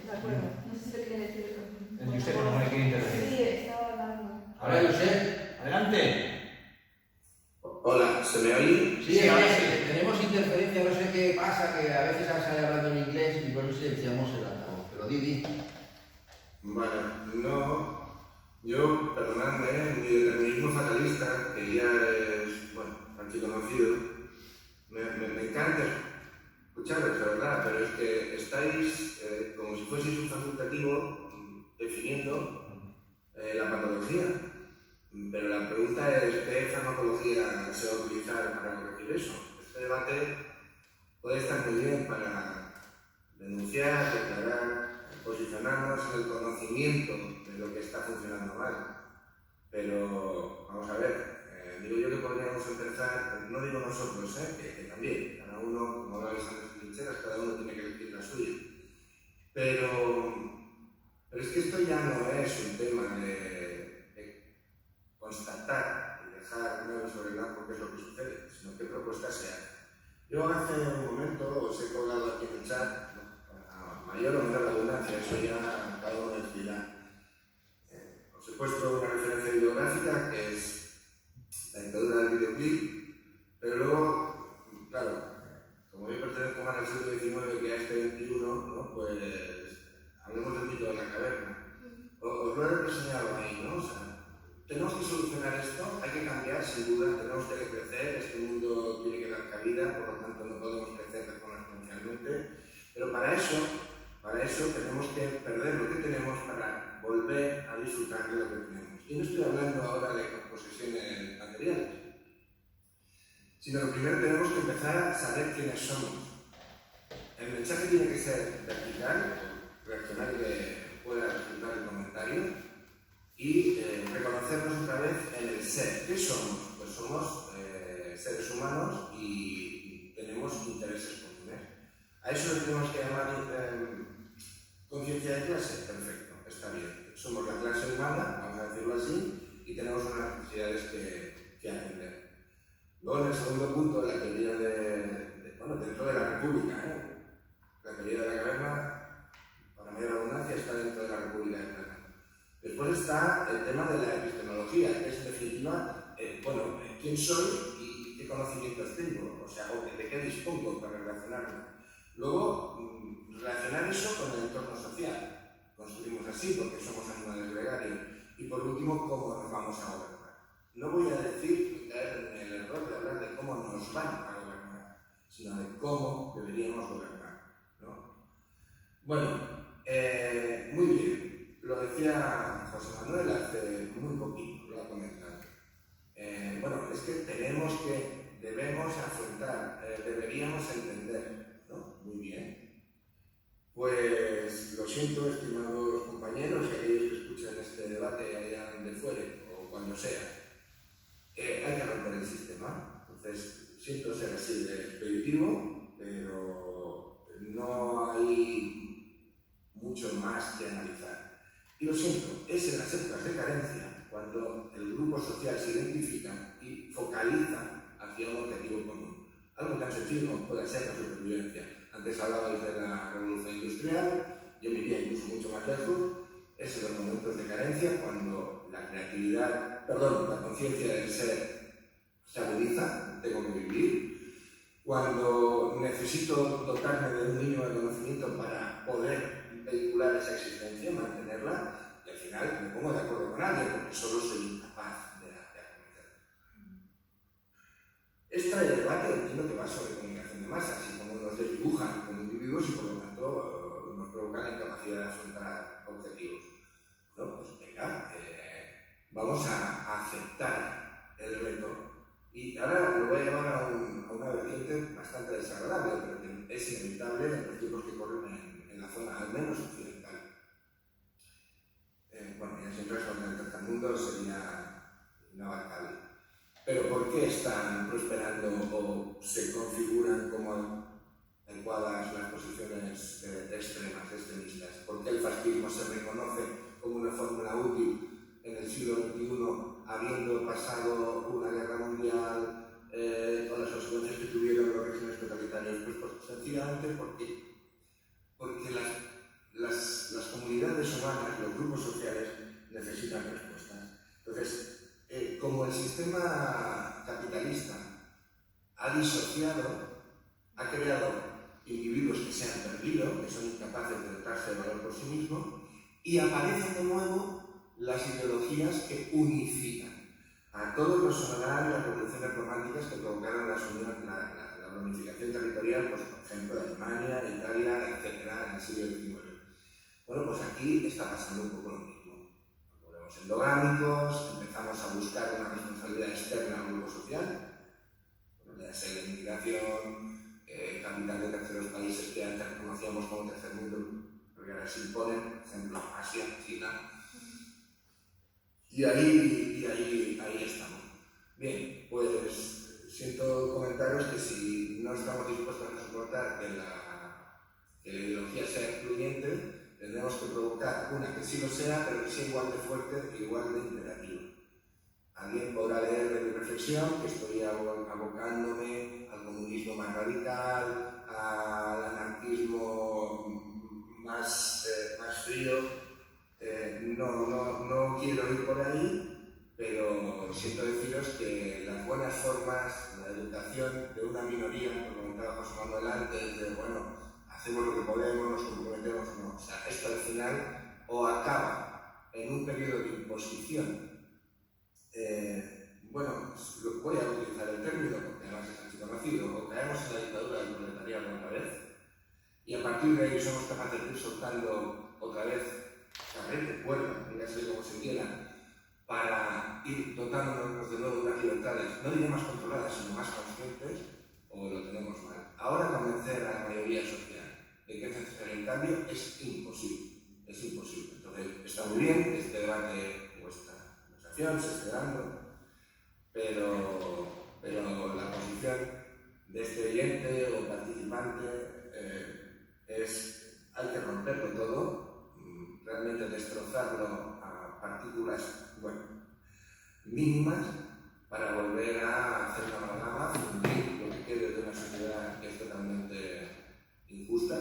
De acuerdo. No sé si lo quieren decir. El Josep no me quiere intervenir. Sí, estaba hablando. Ahora, Josep. Adelante. Hola, ¿se me oye? Sí, ahora sí. Tenemos interferencia, no sé qué pasa, que a veces sale hablando en inglés y por eso silenciamos el altavoz. Pero di. Bueno, no. Yo, perdonadme, mi determinismo fatalista, que ya es, bueno, archiconocido, me encanta escucharos, la verdad, pero es que estáis como si fueseis un facultativo definiendo la patología. Pero la pregunta es, ¿qué farmacología se va a utilizar para corregir eso? Este debate puede estar muy bien para denunciar, declarar, posicionarnos en el conocimiento de lo que está funcionando mal. Pero, vamos a ver, digo yo que podríamos empezar, no digo nosotros, que también, cada uno, como hablaba Alexander Trincheras, cada uno tiene que elegir la suya. Pero Pero es que esto ya no es un tema de constatar y dejar nada sobre el lado porque es lo que sucede, sino qué propuestas se hacen. Yo hace un momento os he colgado aquí en el chat, a mayor o menor redundancia, eso ya cada uno decidirá. Os he puesto una referencia bibliográfica que es la dictadura del videoclip, pero luego, claro, como yo pertenezco más al siglo XIX que a este XXI, ¿no? Pues hablemos del mito de la caverna. Os lo he reseñado ahí, ¿no? O sea, tenemos que solucionar esto, hay que cambiar sin duda, tenemos que crecer, este mundo tiene que dar cabida, por lo tanto no podemos crecer exponencialmente, pero para eso tenemos que perder lo que tenemos para volver a disfrutar de lo que tenemos. Y no estoy hablando ahora de posesiones materiales, sino que primero tenemos que empezar a saber quiénes somos. El mensaje tiene que ser vertical, reaccionar y que pueda resultar el comentario, y reconocernos otra vez en el ser. ¿Qué somos? Pues somos seres humanos y tenemos intereses comunes. A eso le tenemos que llamar conciencia de clase. Perfecto, está bien. Somos la clase humana, vamos a decirlo así, y tenemos unas necesidades que atender. Luego, en el segundo punto, la teoría dentro de la República, la teoría de la caverna, para mayor abundancia, está dentro de la República de Platón. Después está el tema de la epistemología, que es en definitiva, quién soy y qué conocimientos tengo, o sea, de qué dispongo para relacionarme. Luego, relacionar eso con el entorno social. Construimos así porque somos animales gregarios. Y por último, cómo nos vamos a gobernar. No voy a decir ni caer en el error de hablar de cómo nos van a gobernar, sino de cómo deberíamos gobernar, ¿no? Bueno, muy bien. Lo decía José Manuel hace muy poquito, lo ha comentado. Es que debemos afrontar, deberíamos entender, ¿no? Muy bien. Pues lo siento, estimados compañeros y aquellos que escuchan este debate allá donde fuere o cuando sea. Hay que romper el sistema. Entonces, siento ser así de expeditivo, pero no hay mucho más que analizar. Y lo siento, es en las épocas de carencia cuando el grupo social se identifica y focaliza hacia un objetivo común. Algo tan sencillo como puede ser la supervivencia. Antes hablabais de la revolución industrial, yo me iría incluso mucho más lejos. Es en los momentos de carencia cuando la conciencia del ser se agudiza, tengo que vivir. Cuando necesito dotarme de un mínimo de conocimiento para poder vehicular esa existencia, mantenerla, y al final me pongo de acuerdo con alguien porque solo soy incapaz de acometerlo. Este debate entiendo que va sobre comunicación de masas y cómo nos desdibujan como individuos y por lo tanto nos provocan la incapacidad de afrontar objetivos. Bueno, pues venga, vamos a aceptar el reto. Y ahora lo voy a llevar a una vertiente bastante desagradable, pero que es inevitable en los tiempos que corren en la zona al menos occidental. Ya siempre es en el tercer mundo sería inabarcable. Pero ¿por qué están prosperando o se configuran como adecuadas las posiciones extremas, extremistas? ¿Por qué el fascismo se reconoce como una fórmula útil en el siglo XXI, habiendo pasado una guerra mundial, con las consecuencias que tuvieron los regímenes totalitarios? Pues sencillamente porque las comunidades humanas, los grupos sociales, necesitan respuestas. Entonces, como el sistema capitalista ha disociado, ha creado individuos que se han perdido, que son incapaces de dotarse de valor por sí mismos, y aparecen de nuevo las ideologías que unifican. A todos nos sonarán las revoluciones románticas que provocaron la unificación territorial, pues, por ejemplo, de Alemania, de Italia, etc., en el siglo XIX. Bueno, pues aquí está pasando un poco lo mismo. Nos volvemos endogámicos, empezamos a buscar una responsabilidad externa al grupo social, ya sea la inmigración, capital de terceros países que antes reconocíamos como tercer mundo, porque ahora se imponen, por ejemplo, Asia, China. Y ahí estamos. Bien, pues siento comentaros que si no estamos dispuestos a soportar que la ideología sea excluyente, Tendremos que provocar una que sí lo sea, pero que sea igual de fuerte e igual de imperativa. Alguien podrá leer de mi reflexión que estoy abocándome al comunismo más radical, al anarquismo más frío. No quiero ir por ahí, pero siento deciros que las buenas formas, la educación de una minoría, como comentaba José Manuel antes, de bueno, hacemos lo que podemos, nos comprometemos, no. O sea, esto al final o acaba en un periodo de imposición. Bueno, voy a utilizar el término porque además es así conocido, o caemos en la dictadura del proletariado otra vez, y a partir de ahí somos capaces de ir soltando otra vez carrete, cuerda, dígase como se quiera, para ir dotándonos de nuevo de unas libertades, no diré más controladas, sino más conscientes, o lo tenemos mal. Ahora convencer a la mayoría social de que es necesario el cambio es imposible, es imposible. Entonces, está muy bien este debate, vuestra conversación se esté dando, pero la posición de este oyente o participante es, hay que romperlo todo, realmente destrozarlo a partículas, bueno, mínimas, para volver a hacer una amalgama, fundir lo que quede de una sociedad que es totalmente injusta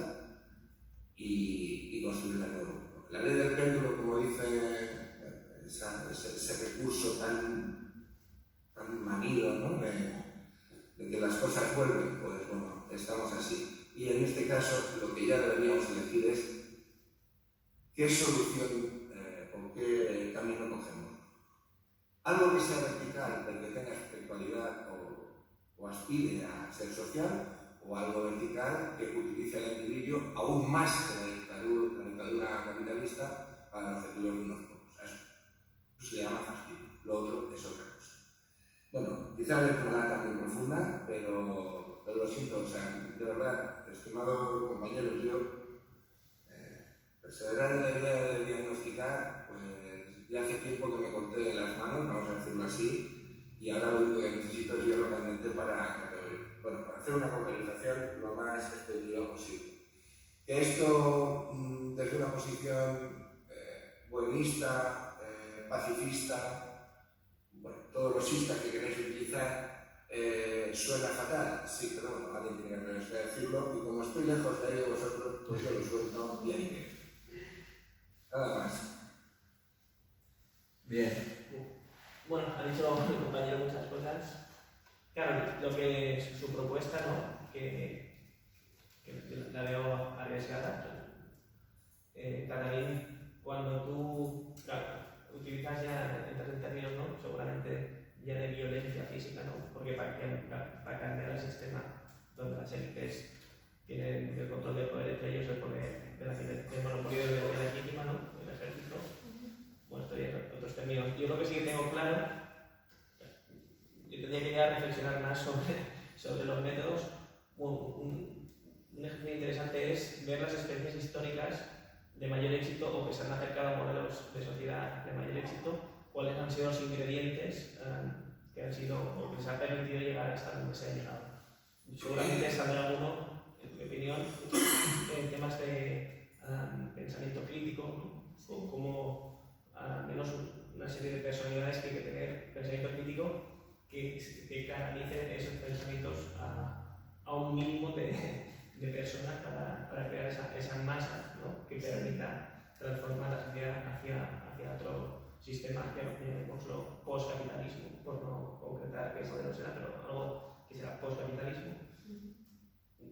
y construirla de nuevo. La ley del péndulo, como dice ese recurso tan manido, ¿no? de que las cosas vuelven, pues bueno, estamos así. Y en este caso lo que ya deberíamos elegir es qué solución o qué camino cogemos. Algo que sea vertical, pero que tenga espiritualidad o aspire a ser social, o algo vertical que utilice al individuo aún más que la dictadura capitalista para los objetivos de unos pocos. Eso se llama fastidio. Lo otro es otra cosa. Bueno, quizás es una lata muy profunda, pero lo siento, o sea, de verdad, estimados compañeros, yo perseverar en la idea de diagnosticar, pues ya hace tiempo que me corté las manos, vamos a decirlo así, y ahora lo único que necesito es hierro candente para hacer una focalización lo más expeditiva posible. Que esto, desde una posición buenista, pacifista, bueno, todos los istas que queréis utilizar, suena fatal, sí, pero bueno, alguien tiene que decirlo, y como estoy lejos de ahí de vosotros, pues yo lo suelto y ahí quedo. Nada más. Bien. Bueno, ha dicho el compañero muchas cosas. Claro, lo que es su propuesta, ¿no? Que la veo arriesgada. Catalín, cuando tú utilizas ya, entras en términos, ¿no? Seguramente ya de violencia física, ¿no? Porque para cambiar el sistema donde las élites tienen el control del poder entre ellos, el poder del monopolio de la legítima, ¿no? El ejército. Bueno, esto ya en otros términos. Yo lo que sí que tengo claro, yo tendría que llegar a reflexionar más sobre los métodos. Un ejercicio interesante es ver las experiencias históricas de mayor éxito o que se han acercado a modelos de sociedad de mayor éxito, cuáles han sido los ingredientes que han sido o que les han permitido llegar hasta donde se ha llegado. Seguramente saldrá alguno, en mi opinión, en temas de pensamiento crítico, ¿no? O como al menos una serie de personalidades que hay que tener pensamiento crítico que canalicen esos pensamientos a un mínimo de personas para crear esa masa, ¿no? Que permita transformar la sociedad hacia otro sistema, llamémoslo post-capitalismo, por no concretar qué modelo será, pero algo que será post-capitalismo.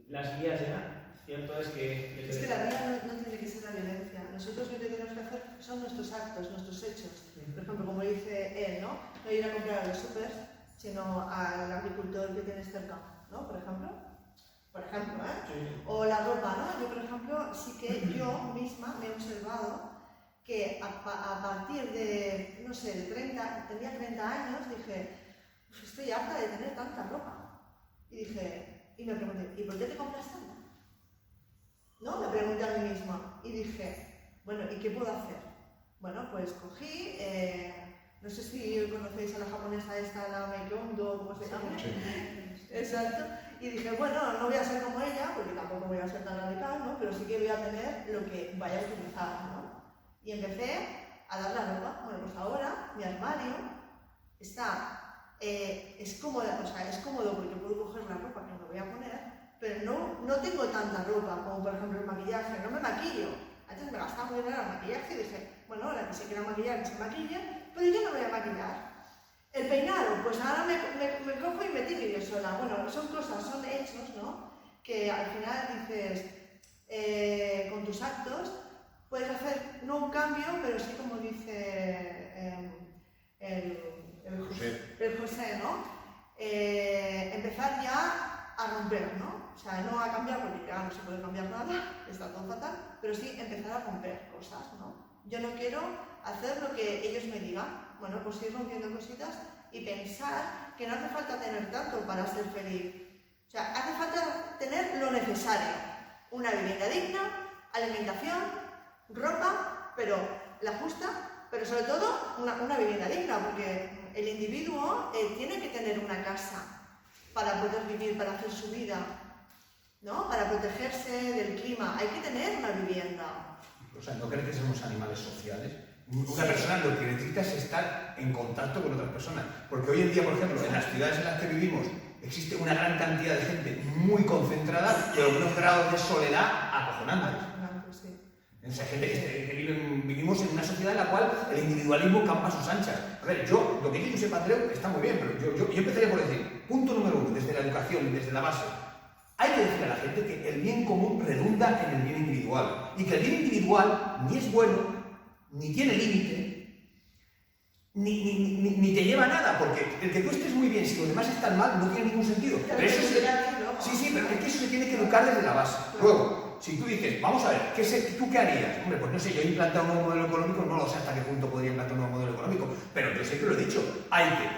Las vías ya, cierto es que... Es que la vía no tiene que ser la violencia. Nosotros lo que tenemos que hacer son nuestros actos, nuestros hechos. Por ejemplo, como dice él, ¿no? No ir a comprar a los supers, sino al agricultor que tienes cerca, ¿no? Por ejemplo, ¿eh? Sí. O la ropa, ¿no? Yo, por ejemplo, sí que yo misma me he observado que a partir de, no sé, tenía 30 años, dije, pues estoy harta de tener tanta ropa. Y me pregunté, ¿y por qué te compras tanta? ¿No? Me pregunté a mí misma y dije, bueno, ¿y qué puedo hacer? Bueno, pues cogí, no sé si conocéis a la japonesa esta, la Maikondo, ¿cómo se llama? Sí. Exacto. y dije, bueno, no voy a ser como ella, porque tampoco voy a ser tan radical, ¿no? Pero sí que voy a tener lo que vaya a utilizar, ¿no? Y empecé a dar la ropa. Bueno, pues ahora mi armario está, es cómodo, o sea, es cómodo porque puedo coger la ropa que me voy a poner, pero no tengo tanta ropa, como por ejemplo el maquillaje, no me maquillo. Antes me gastaba muy dinero en el maquillaje y dije, bueno, ahora que se quiera maquillar, que se maquille, pero yo no me voy a maquillar. El peinado, pues ahora me cojo y me tiro yo sola. Bueno, son cosas, son hechos, ¿no? Que al final dices, con tus actos, puedes hacer, no un cambio, pero sí como dice el José, ¿no? Empezar ya a romper, ¿no? O sea, no a cambiar, porque ya no se puede cambiar nada, está todo fatal, pero sí empezar a romper cosas, ¿no? Yo no quiero hacer lo que ellos me digan, bueno, pues ir rompiendo cositas y pensar que no hace falta tener tanto para ser feliz. O sea, hace falta tener lo necesario, una vivienda digna, alimentación, ropa, pero la justa, pero sobre todo una vivienda digna, porque el individuo tiene que tener una casa para poder vivir, para hacer su vida, ¿no? Para protegerse del clima, hay que tener una vivienda. O sea, ¿no crees que somos animales sociales? Una persona lo que necesita es estar en contacto con otras personas, porque hoy en día, por ejemplo, en las ciudades en las que vivimos existe una gran cantidad de gente muy concentrada y algunos grados de soledad acojonantes. O sea, gente que vivimos en una sociedad en la cual el individualismo campa a sus anchas. A ver, lo que dice Josep Andreu está muy bien, pero yo empezaría por decir, punto número 1, desde la educación, desde la base, hay que decir a la gente que el bien común redunda en el bien individual y que el bien individual ni es bueno, ni tiene límite, ni te lleva a nada, porque el que tú estés muy bien si los demás están mal no tiene ningún sentido. Pero eso pero es que eso se tiene que educar desde la base. Luego, si tú dices, vamos a ver, ¿tú qué harías? Hombre, pues no sé, yo implantar un nuevo modelo económico, no lo sé hasta qué punto podría implantar un nuevo modelo económico, pero yo siempre lo he dicho, hay que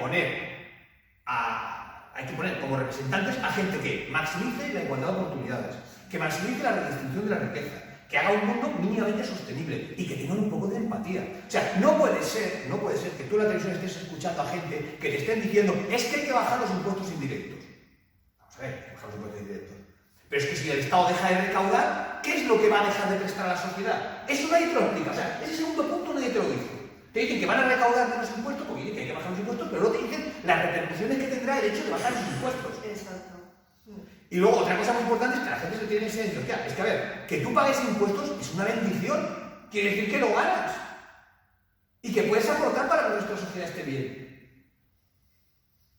poner como representantes a gente que maximice la igualdad de oportunidades, que maximice la redistribución de la riqueza, que haga un mundo mínimamente sostenible y que tenga un poco de empatía. O sea, no puede ser que tú en la televisión estés escuchando a gente que te estén diciendo es que hay que bajar los impuestos indirectos. Vamos a ver, bajar los impuestos indirectos. Pero es que si el Estado deja de recaudar, ¿qué es lo que va a dejar de prestar a la sociedad? Eso nadie te lo explica. O sea, ese segundo punto nadie te lo dice. Te dicen que van a recaudar menos impuestos porque dicen que hay que bajar los impuestos, pero no te dicen las repercusiones que tendrá el hecho de bajar esos impuestos. Exacto. Y luego otra cosa muy importante es que la gente se tiene que decir, es que a ver, que tú pagues impuestos es una bendición. Quiere decir que lo ganas. Y que puedes aportar para que nuestra sociedad esté bien.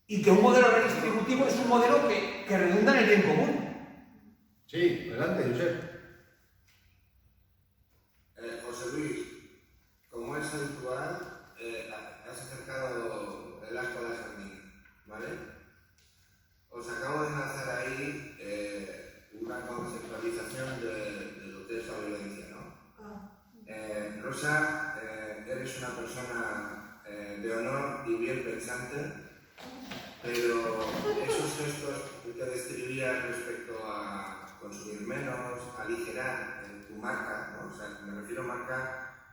Y que un modelo redistributivo es un modelo que redunda en el bien común. Sí, adelante, Josep. José Luis, como es habitual, has acercado el asco a la sardina, ¿vale? Os acabo de lanzar ahí una conceptualización de lo que es la violencia, ¿no? Rosa, eres una persona de honor y bien pensante, pero esos gestos que describías respecto a consumir menos, aligerar tu marca, ¿no? O sea, me refiero a marca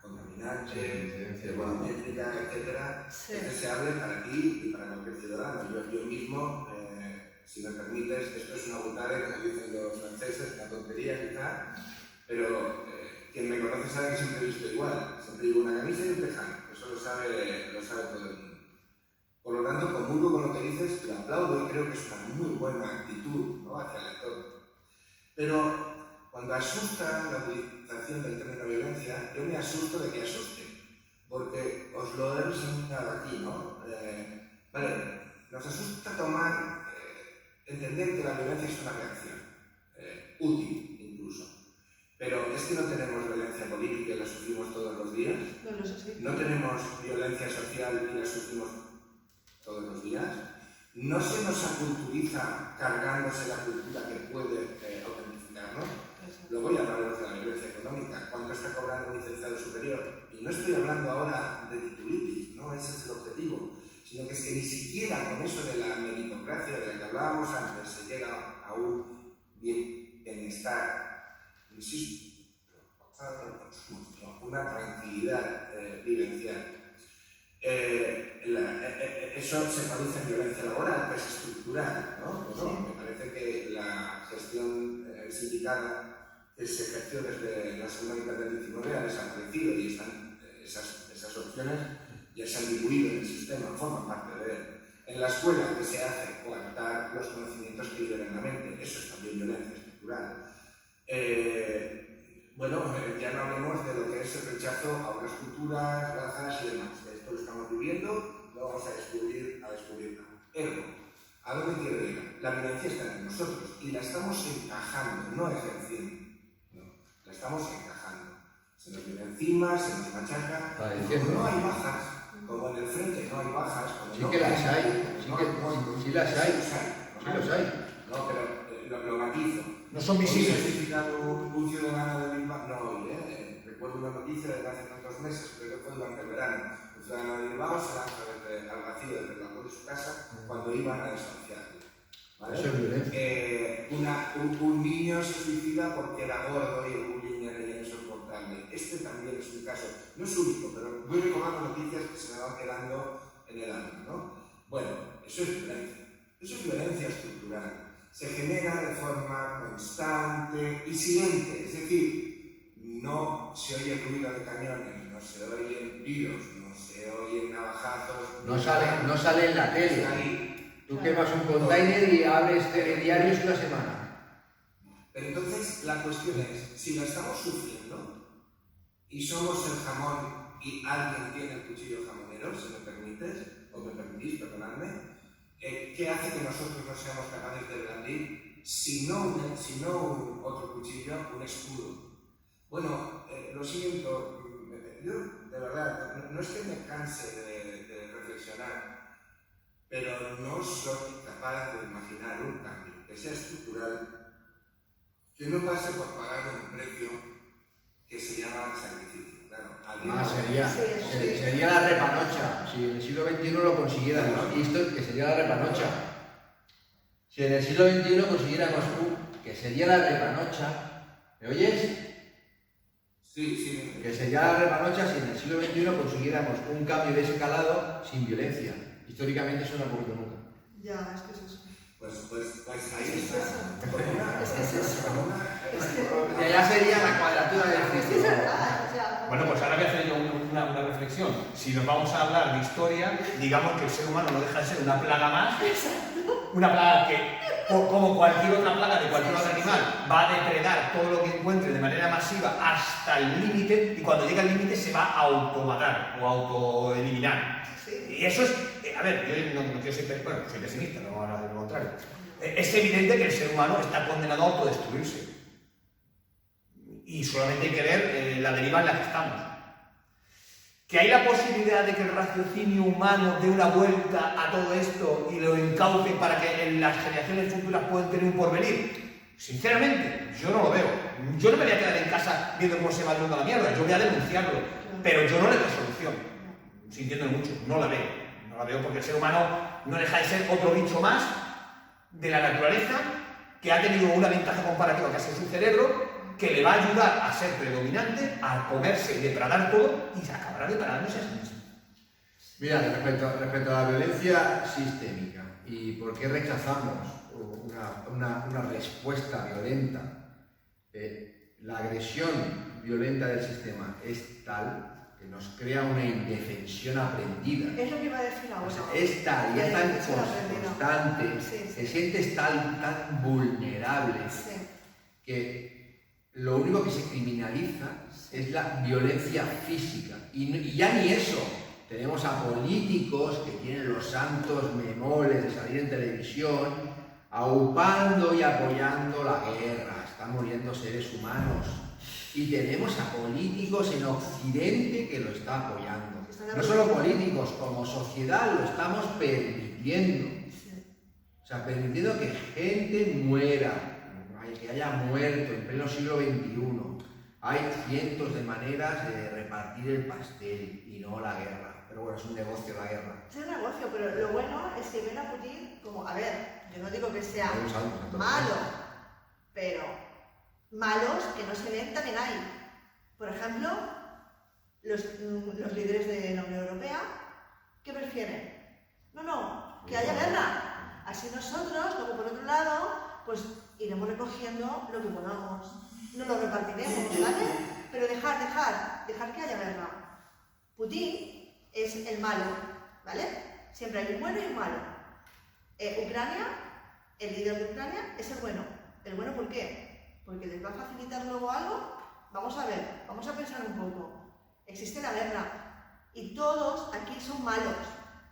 contaminante, econométrica, etc., es deseable para ti y para cualquier ciudadano. Yo mismo, si me permites, esto es una butada, como dicen los franceses, una tontería quizá, pero quien me conoce sabe que siempre he visto igual, siempre llevo una camisa y un tejano, eso lo sabe todo el mundo. Por lo tanto, comulgo con lo que dices, lo aplaudo y creo que es una muy buena actitud, ¿no?, hacia el entorno. Pero cuando asusta la utilización del término violencia, yo me asusto de que asuste, porque os lo he resumido aquí, ¿no? Vale, nos asusta entender que la violencia es una reacción, útil incluso, pero es que no tenemos violencia política y la sufrimos todos los días, no tenemos violencia social y la sufrimos todos los días, no se nos aculturiza cargándose la cultura que puede autentificarnos. Luego ya hablaremos de la violencia económica, cuánto está cobrando un licenciado superior. Y no estoy hablando ahora de titulitis, no ese es el objetivo, sino que es que ni siquiera con eso de la meritocracia de la que hablábamos antes se llega a un bienestar, insisto, una tranquilidad vivencial. Eso se traduce en violencia laboral, que es estructural, ¿no? Pues no, me parece que la gestión sindical que se ejerció desde la segunda mitad del 19 ha desaparecido y están esas opciones ya se han diluido en el sistema, forman parte de él. En la escuela, que se hace coartar los conocimientos que liberan la mente, eso es también violencia estructural. Ya no hablemos de lo que es el rechazo a unas culturas, razas y demás. Esto lo estamos viviendo, lo vamos a descubrir nada. Ergo, ¿a dónde quiero llegar? La violencia está en nosotros y la estamos encajando, no ejerciendo. No, la estamos encajando. Se nos viene encima, se nos machaca. No hay bajas, como en el frente no hay bajas. Sí que las hay, sí las hay. No, pero lo matizo. No son visibles. ¿He certificado un ciudadano de Bilbao? No hoy, recuerdo una noticia de hace tantos meses, creo que fue durante el verano. Un ciudadano de Bilbao se lanza al vacío desde el balcón de su casa cuando iban a desahuciarle. ¿Vale? Eso es violencia. Un niño se suicida porque era gordo y el bullying era insoportable. Este también es un caso, no es único, pero voy recordando noticias que se me van quedando en el alma, ¿no? Bueno, eso es violencia. Eso es violencia estructural. Se genera de forma constante y silente, es decir, no se oye ruido de camiones, no se oyen tiros, no se oyen navajazos. No sale en la tele. Tú quemas un container y abres telediarios una semana. Pero entonces la cuestión es, si lo estamos sufriendo y somos el jamón y alguien tiene el cuchillo jamonero, si me permites, o me permitís, perdonadme, ¿qué hace que nosotros no seamos capaces de blandir, si no otro cuchillo, un escudo? Bueno, lo siento, yo de verdad, no es que me canse de reflexionar, pero no soy capaz de imaginar un cambio que sea estructural, que no pase por pagar un precio que se llama sacrificio. Sería la repanocha. Si en el siglo XXI lo consiguiéramos, esto que sería la repanocha. Si en el siglo XXI consiguiéramos que sería la repanocha, ¿me oyes? Sí. Que sería la repanocha si en el siglo XXI consiguiéramos un cambio de ese calado sin violencia. Históricamente eso no ha ocurrido nunca. Ya, es que es eso. Pues ahí está. Es eso. Ya sería la cuadratura del Es círculo. verdad, o sea, Bueno, pues ahora voy a hacer yo una reflexión. Si nos vamos a hablar de historia, digamos que el ser humano no deja de ser una plaga más. Una plaga que, como cualquier otra plaga de cualquier otro animal, va a depredar todo lo que encuentre de manera masiva hasta el límite, y cuando llega al límite se va a automatar o autoeliminar. Y eso es, a ver, yo no quiero ser, bueno, soy pesimista, no voy a hablar de lo contrario. Es evidente que el ser humano está condenado a autodestruirse. Y solamente hay que ver la deriva en la que estamos. ¿Que hay la posibilidad de que el raciocinio humano dé una vuelta a todo esto y lo encauce para que en las generaciones futuras puedan tener un porvenir? Sinceramente, yo no lo veo. Yo no me voy a quedar en casa viendo cómo se va el mundo a la mierda, yo voy a denunciarlo, pero yo no le doy solución. Sintiéndolo mucho, no la veo. No la veo porque el ser humano no deja de ser otro bicho más de la naturaleza que ha tenido una ventaja comparativa que ha sido su cerebro, que le va a ayudar a ser predominante, a comerse y depredar todo, y se acabará depradándose a sí mismo. Mira, respecto a la violencia sistémica y por qué rechazamos una respuesta violenta, la agresión violenta del sistema es tal que nos crea una indefensión aprendida. es lo que iba a decir ahora. O sea, es tal, ya tan constante, Sí. te sientes tan vulnerable Sí. que lo único que se criminaliza es la violencia física. Y ya ni eso. Tenemos a políticos que tienen los santos memoles de salir en televisión, aupando y apoyando la guerra. Están muriendo seres humanos. Y tenemos a políticos en Occidente que lo está apoyando. No solo políticos, como sociedad lo estamos permitiendo. O sea, permitiendo que gente muera, que haya muerto en pleno siglo XXI. Hay cientos de maneras de repartir el pastel y no la guerra. Pero bueno, es un negocio la guerra. Es un negocio, pero lo bueno es que ven a Putin como, a ver, yo no digo que sea Hay un santo, malo, pero malos que no se ven también hay. Por ejemplo, los líderes de la Unión Europea, ¿qué prefieren? No, que haya guerra. Así nosotros, como por otro lado, pues cogiendo lo que podamos. No lo repartiremos, ¿vale? Pero dejar que haya guerra. Putin es el malo, ¿vale? Siempre hay un bueno y un malo. Ucrania, el líder de Ucrania, es el bueno. ¿El bueno por qué? Porque les va a facilitar luego algo. Vamos a ver, vamos a pensar un poco. Existe la guerra y todos aquí son malos.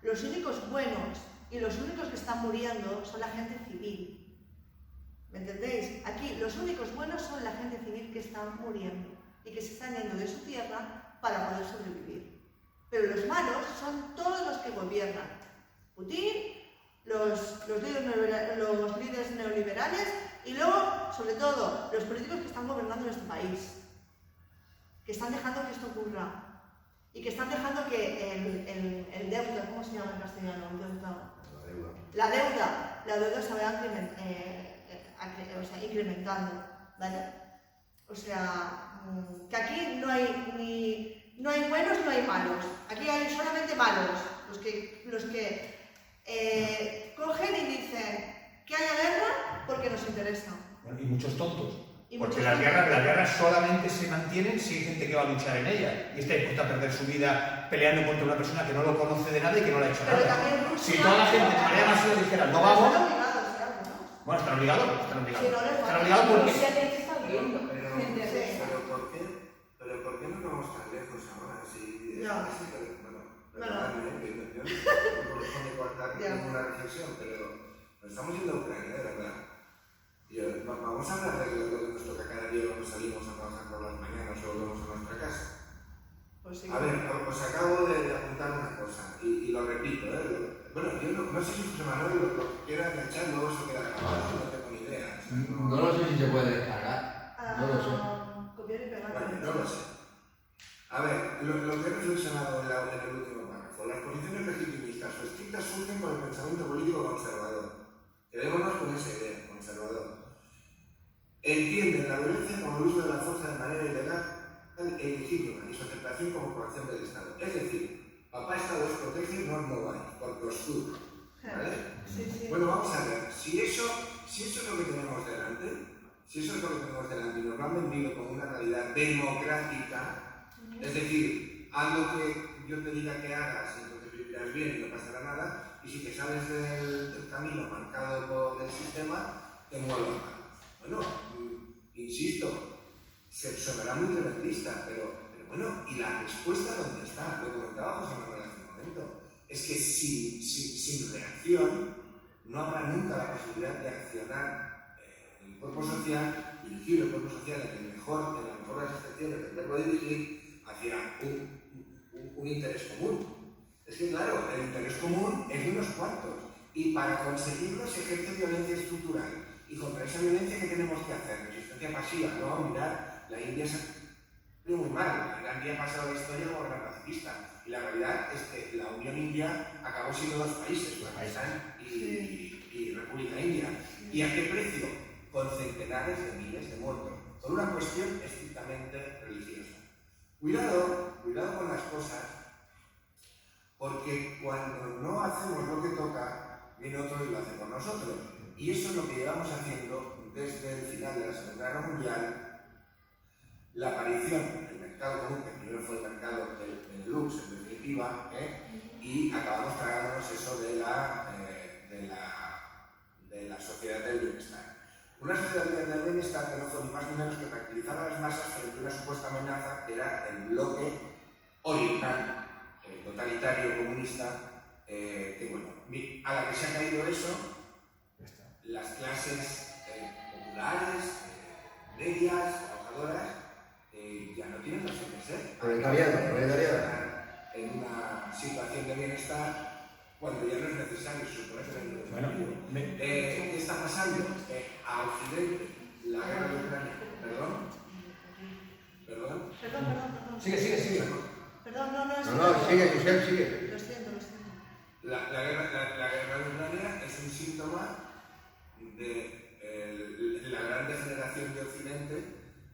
Los únicos buenos y los únicos que están muriendo son la gente civil. ¿Me entendéis? Aquí los únicos buenos son la gente civil que están muriendo y que se están yendo de su tierra para poder sobrevivir. Pero los malos son todos los que gobiernan. Putin, los líderes neoliberales y luego, sobre todo, los políticos que están gobernando nuestro país, que están dejando que esto ocurra y que están dejando que el deuda, ¿cómo se llama en castellano? La deuda se vaya incrementando, ¿vale? O sea, que aquí no hay buenos, no hay malos. Aquí hay solamente malos, los que cogen y dicen que haya guerra porque nos interesa. Bueno, y muchos tontos. Y porque muchos las guerras solamente se mantienen si hay gente que va a luchar en ellas. Y está dispuesta a perder su vida peleando contra una persona que no lo conoce de nada y que no le ha hecho Pero nada. también Rusia, Si toda la gente de manera masiva dijera, no vamos. Están obligados, ¿sabes? ¿No? Bueno, están obligados. Si no les Están obligados porque. Rusia que está viendo. Pero ¿por qué no vamos tan lejos ahora? Si, Ya. Yo no corresponde cortar ninguna reflexión, pero nos estamos yendo a Ucrania, de verdad. Vamos a hablar de lo que nos toca cada día cuando salimos a trabajar por las mañanas o volvemos a nuestra casa. Pues sí. A ver, os acabo de apuntar una cosa y lo repito. Bueno, yo no sé si José Manuel lo quiera enganchar, luego se queda grabado, no tengo ni idea. O sea, No lo sé si se puede descargar. No lo sé. Copiar y pegar. Bueno, no lo sé. A ver, lo que he reflexionado en el último párrafo, las posiciones legitimistas o estrictas surgen por el pensamiento político conservador. Quedémonos con esa idea, conservador. Entienden la violencia como el uso de la fuerza de manera ilegal e ilegítima y su aceptación como coacción del Estado. Es decir, papá Estado os protege, no os mováis, porque os juzga. ¿Vale? Sí. Bueno, vamos a ver, si eso es lo que tenemos delante, y nos lo han vendido como una realidad democrática, es decir, haz lo que yo te diga que hagas y entonces vivirás bien y no pasará nada, y si te sales del camino marcado por el sistema, te mueves. Bueno, insisto, se sonará muy tremendista, pero bueno, ¿y la respuesta dónde está? Lo comentaba José Manuel hace un momento. Es que sin reacción no habrá nunca la posibilidad de accionar el cuerpo social, dirigir el cuerpo social en la mejor de las excepciones del verbo dirigir hacia un interés común. Es que claro, el interés común es de unos cuantos y para conseguirlo se ejerce violencia estructural. Y contra esa violencia, ¿qué tenemos que hacer? Resistencia pasiva, no mirar. La India se ha muy mal. La India ha pasado la historia como gran pacifista. Y la realidad es que la Unión India acabó siendo dos países, Pakistán y República India. ¿Y a qué precio? Con centenares de miles de muertos. Por una cuestión estrictamente religiosa. Cuidado con las cosas, porque cuando no hacemos lo que toca, viene otro y lo hace por nosotros. Y eso es lo que llevamos haciendo desde el final de la Segunda Guerra Mundial, la aparición del mercado común, que primero fue el mercado del Benelux, en definitiva, y acabamos tragándonos eso de la sociedad del bienestar. Una sociedad del bienestar que no fue ni más ni menos que tranquilizar a las masas frente a una supuesta amenaza que era el bloque oriental, totalitario, comunista, que bueno, a la que se ha caído eso, las clases populares, medias, trabajadoras, ya no tienen razón de ser. Proletariado. En una situación de bienestar cuando ya no es necesario suponerse. Bueno, ¿qué está pasando? A Occidente, la guerra de Ucrania. ¿Perdón? Sigue. Perdón, no, No, sigue, Josep, sigue. Lo siento. La guerra de Ucrania es un síntoma de la gran degeneración de Occidente,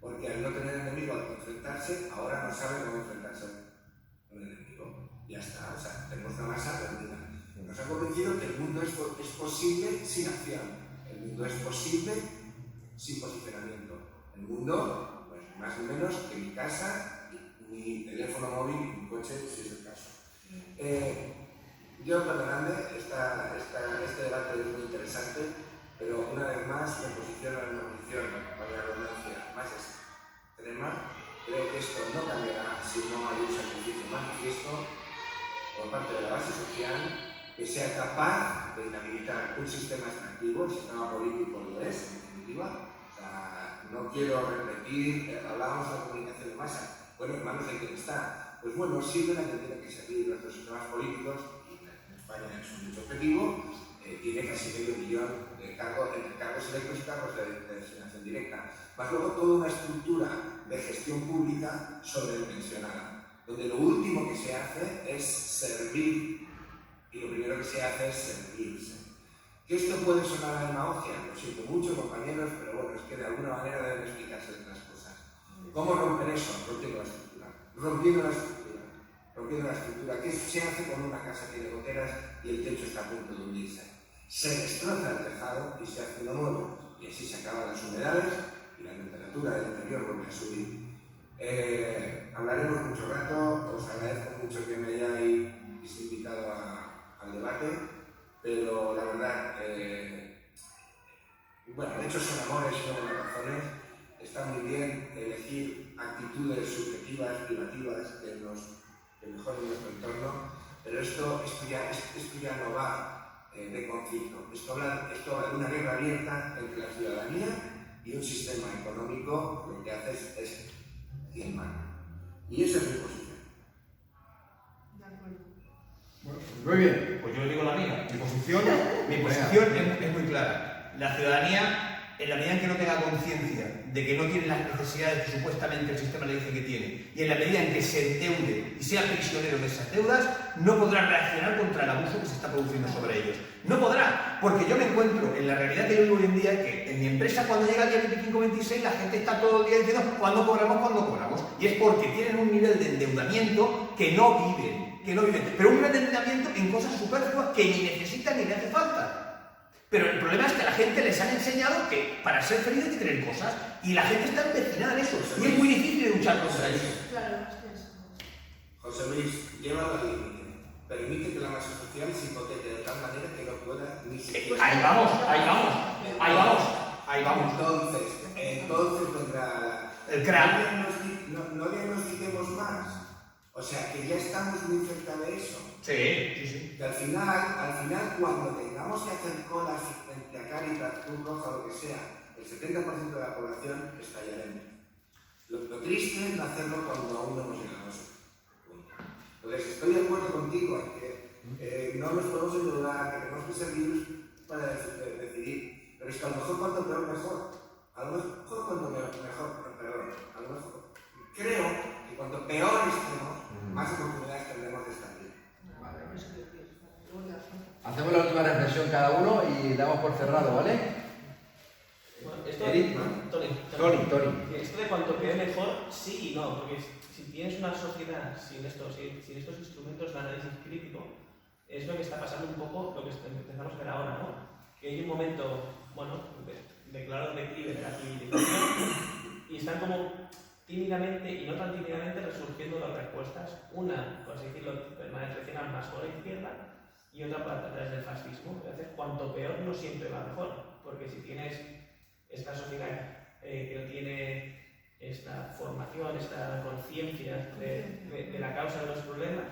porque al no tener enemigo al enfrentarse, ahora no sabe cómo enfrentarse con el enemigo. Ya está, o sea, tenemos una masa perdida. Nos ha convencido que el mundo es posible sin acción. El mundo es posible sin posicionamiento. El mundo, pues, más ni menos que mi casa, mi teléfono móvil, mi coche, si es el caso. Yo, perdonadme, este debate es muy interesante, pero una vez más me posiciono en una posición, para la redundancia, más extrema. Creo que esto no cambiará si no hay un sacrificio manifiesto por parte de la base social que sea capaz de inhabilitar un sistema extractivo. El sistema político lo es, en definitiva. O sea, no quiero repetir, hablábamos de la comunicación de masa. Bueno, hermanos, ¿de quién está? Pues bueno, sirve la que tiene que servir nuestros sistemas políticos, y en España es un hecho objetivo, tiene casi medio millón de cargos, entre cargos electos y cargos de designación directa. Más luego toda una estructura de gestión pública sobredimensionada, donde lo último que se hace es servir y lo primero que se hace es servirse. Que esto puede sonar a demagogia, lo siento mucho, compañeros, pero bueno, es que de alguna manera deben explicarse las cosas. ¿Cómo romper eso? Rompiendo la estructura. Rompiendo la estructura. Rompiendo la estructura. ¿Qué se hace cuando una casa tiene goteras y el techo está a punto de hundirse? Se destroza el tejado y se hace uno nuevo, y así se acaban las humedades y la temperatura del interior vuelve a subir. Hablaremos mucho rato, os agradezco mucho que me hayáis invitado al debate, pero la verdad, bueno, de hecho son amores y no buenas razones. Está muy bien elegir actitudes subjetivas, privativas, que mejoren nuestro entorno, pero esto ya no va de conflicto. Esto habla de una guerra abierta entre la ciudadanía y un sistema económico. Lo que hace es diezmar. Y esa es mi posición. De acuerdo. Bueno, muy bien. Pues yo digo la mía. Mi posición es muy clara. La ciudadanía, en la medida en que no tenga conciencia de que no tiene las necesidades que supuestamente el sistema le dice que tiene, y en la medida en que se endeude y sea prisionero de esas deudas, no podrá reaccionar contra el abuso que se está produciendo sobre ellos. No podrá, porque yo me encuentro en la realidad que yo vivo hoy en día, que en mi empresa cuando llega el día 25-26 la gente está todo el día diciendo ¿cuándo cobramos? Y es porque tienen un nivel de endeudamiento que no viven. Pero un nivel de endeudamiento en cosas superfluas que ni necesitan ni le hace falta. Pero el problema es que a la gente les han enseñado que para ser feliz hay que tener cosas, y la gente está empecinada en eso, y es muy difícil luchar contra eso. Claro, es que es. José Luis, llévalo al límite. Permite que la masa social se hipoteque de tal manera que no pueda ni siquiera... Ahí vamos. Entonces vendrá... El crack. No diagnostiquemos más. O sea, que ya estamos muy cerca de eso. Sí. Que al final, cuando tengamos que hacer colas frente a Cáritas, Cruz Roja, lo que sea, el 70% de la población estallaremos. Lo triste es no hacerlo cuando aún no hemos llegado a eso. Entonces, estoy de acuerdo contigo en que no nos podemos endeudar, que tenemos que ser libres para decidir, pero es que a lo mejor cuanto peor mejor. Creo que cuanto peor estemos, más oportunidades tendremos de estar bien. Hacemos la última reflexión cada uno y damos por cerrado, ¿vale? Bueno, esto, Eric, Tony. Esto de cuanto peor mejor, sí y no, porque si tienes una sociedad sin estos instrumentos de análisis crítico, es lo que está pasando un poco, lo que empezamos a ver ahora, ¿no? Que hay un momento, bueno, de claro declive de la civilización y están como tímidamente y no tan tímidamente resurgiendo las respuestas, una, por así decirlo, de manera tradicional más por la izquierda y otra a través del fascismo. Entonces, cuanto peor no siempre va mejor, porque si tienes esta sociedad que no tiene esta formación, esta conciencia de la causa de los problemas,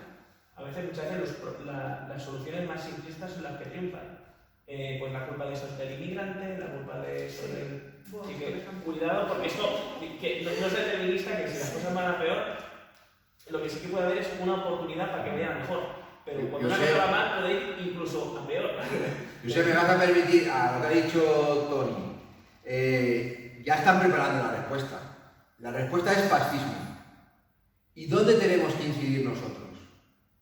muchas veces las soluciones más simplistas son las que triunfan. Pues la culpa de eso es del inmigrante, la culpa de eso del... Así que cuidado, porque esto que no es determinista, que si las cosas van a peor, lo que sí que puede haber es una oportunidad para que vaya mejor. Pero cuando una cosa va mal, puede ir incluso a peor. José, me vas a permitir, a lo que ha dicho Tony, ya están preparando la respuesta. La respuesta es fascismo. ¿Y dónde tenemos que incidir nosotros?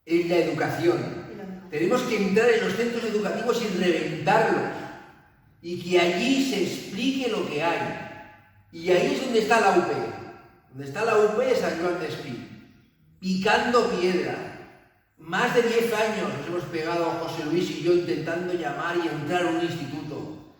En la educación. Tenemos que entrar en los centros educativos y reventarlos. Y que allí se explique lo que hay. Y ahí es donde está la UP. Donde está la UP es San Joan Despí. Picando piedra. Más de 10 años nos hemos pegado José Luis y yo intentando llamar y entrar a un instituto.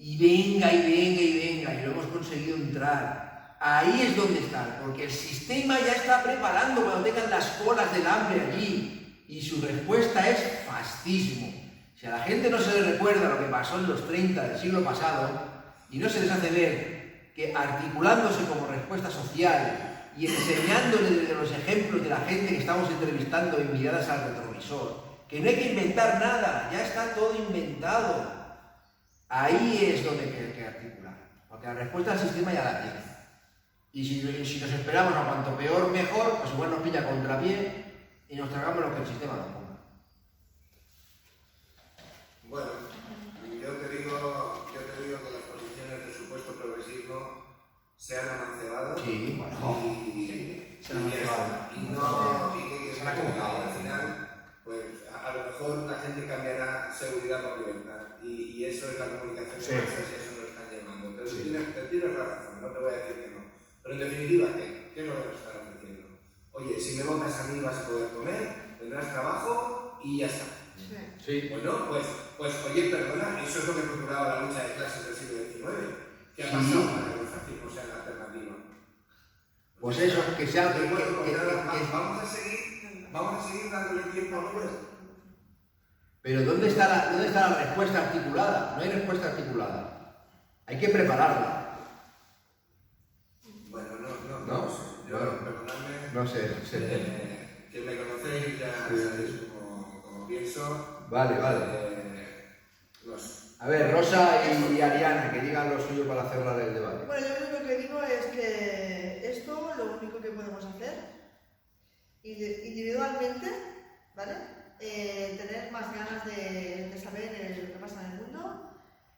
y venga, y venga, y venga, y lo hemos conseguido entrar. Ahí es donde está, porque el sistema ya está preparando cuando tengan las colas del hambre allí, y su respuesta es fascismo. Si a la gente no se le recuerda lo que pasó en los 30 del siglo pasado, y no se les hace ver que articulándose como respuesta social y enseñándole desde los ejemplos de la gente que estamos entrevistando en miradas al retrovisor, que no hay que inventar nada, ya está todo inventado. Ahí es donde hay que articular, porque la respuesta al sistema ya la tiene. Y si nos esperamos a cuanto peor, mejor, pues igual nos pilla contrapié y nos tragamos lo que el sistema nos ponga. Bueno, yo te digo que las posiciones del supuesto progresismo se han amancebado. Sí, bueno. Se han amancebado. Se han acomodado. Al final, pues a lo mejor la gente cambiará seguridad por libertad. Y eso es la comunicación de masas y eso nos están llamando. Entonces, tienes razón, no te voy a decir que no. Pero en definitiva, ¿qué es lo que nos están ofreciendo? Oye, si me votas a mí vas a poder comer, tendrás trabajo y ya está. Sí. Bueno, pues oye, perdona, eso es lo que procuraba la lucha de clases del siglo XIX. ¿Qué ha pasado para que los fascismos sean la alternativa? Pues eso, que sea... Vamos a seguir dándole tiempo a ello. Pero ¿dónde está la respuesta articulada? No hay respuesta articulada. Hay que prepararla. Bueno, ¿No? no sé. Yo, perdonadme. No sé. Que me conocéis ya sabéis como pienso. Vale. No sé. A ver, Rosa y Ariana, que digan lo suyo para cerrar el debate. Bueno, yo lo que digo es que esto lo único que podemos hacer individualmente, ¿vale? Tener más ganas de saber lo que pasa en el mundo,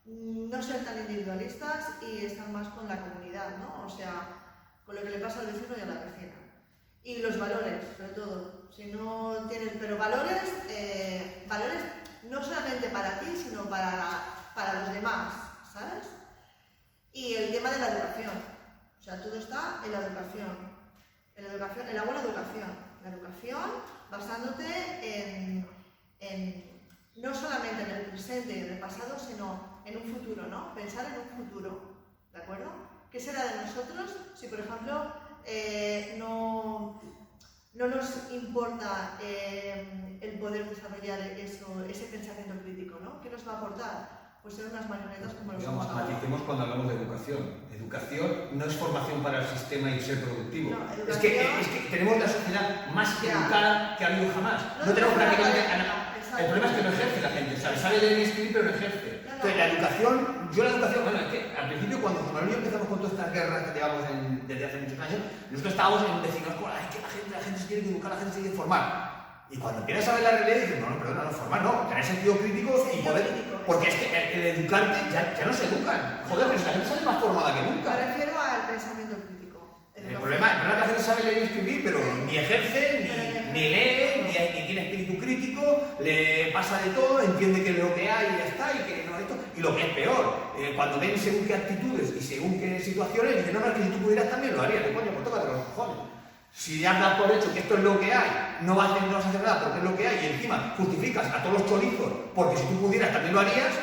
no ser tan individualistas y estar más con la comunidad, ¿no? O sea, con lo que le pasa al vecino y a la vecina. Y los valores, sobre todo. Si no tienes, pero valores no solamente para ti, sino para los demás, ¿sabes? Y el tema de la educación. O sea, todo está en la educación. En la buena educación. La educación basándote en no solamente en el presente y en el pasado, sino en un futuro, ¿no? Pensar en un futuro, ¿de acuerdo? ¿Qué será de nosotros si, por ejemplo, no nos importa el poder desarrollar ese pensamiento crítico, ¿no? ¿Qué nos va a aportar? Pues ser unas marionetas como los Digamos, somos ahora. maticemos cuando hablamos de educación. Educación no es formación para el sistema y ser productivo. No, es que tenemos la sociedad más educada que ha habido jamás. No tenemos prácticamente a nada. El problema es que no ejerce la gente. O sea, sabe leer y escribir, pero no ejerce. Entonces, la educación, bueno, es que al principio cuando Juan Manuel y yo empezamos con todas estas guerras que llevamos desde hace muchos años, nosotros estábamos en decirnos, ay, que la gente se tiene que educar, la gente se tiene que formar. Y cuando empiezas a ver la realidad dices, no, perdona, no formar, no, tener sentido crítico y poder... Porque es que el educante ya no se educan. Joder, pero si la gente sale más formada que nunca. Me refiero al pensamiento crítico. El problema es que la gente sabe leer y escribir, pero ni ejerce, ni lee, ni tiene espíritu crítico, le pasa de todo, entiende que es lo que hay y ya está, y que no esto. Y lo que es peor, cuando ven según qué actitudes y según qué situaciones, dicen, no, es que si tú pudieras también lo harías, de coño, pues tócate los cojones. Si ya das por hecho que esto es lo que hay, no vas a hacer nada porque es lo que hay y encima justificas a todos los chorizos porque si tú pudieras también lo harías,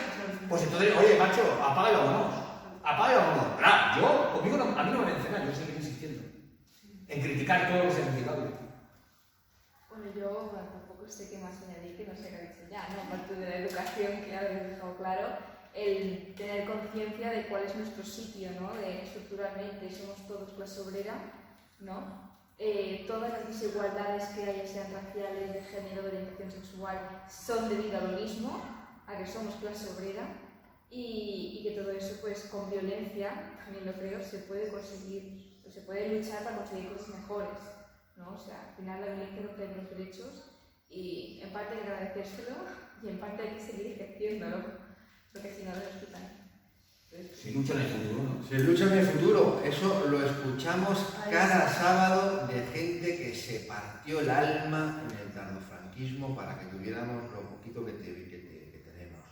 pues entonces, oye, macho, apaga y vámonos. Apaga y vámonos. Claro, a mí no me vence nada, yo seguiré insistiendo en criticar todo lo significable. Bueno, yo tampoco sé qué más añadir que no sé qué ha dicho ya, ¿no? Aparte de la educación, que ya lo he dejado claro, el tener conciencia de cuál es nuestro sitio, ¿no? De estructuralmente somos todos clase obrera, ¿no? Todas las desigualdades que hay, sean raciales, de género, de orientación sexual, son debido a lo mismo, a que somos clase obrera, y que todo eso, pues, con violencia, también lo creo, se puede conseguir, se puede luchar para conseguir cosas mejores, ¿no? O sea, al final la violencia no tiene los derechos, y en parte hay que agradecérselo, y en parte hay que seguir ejerciéndolo, porque si no, lo respetan. Se lucha en el futuro, ¿no? Se lucha en el futuro, eso lo escuchamos cada sábado de gente que se partió el alma en el tardofranquismo para que tuviéramos lo poquito que tenemos.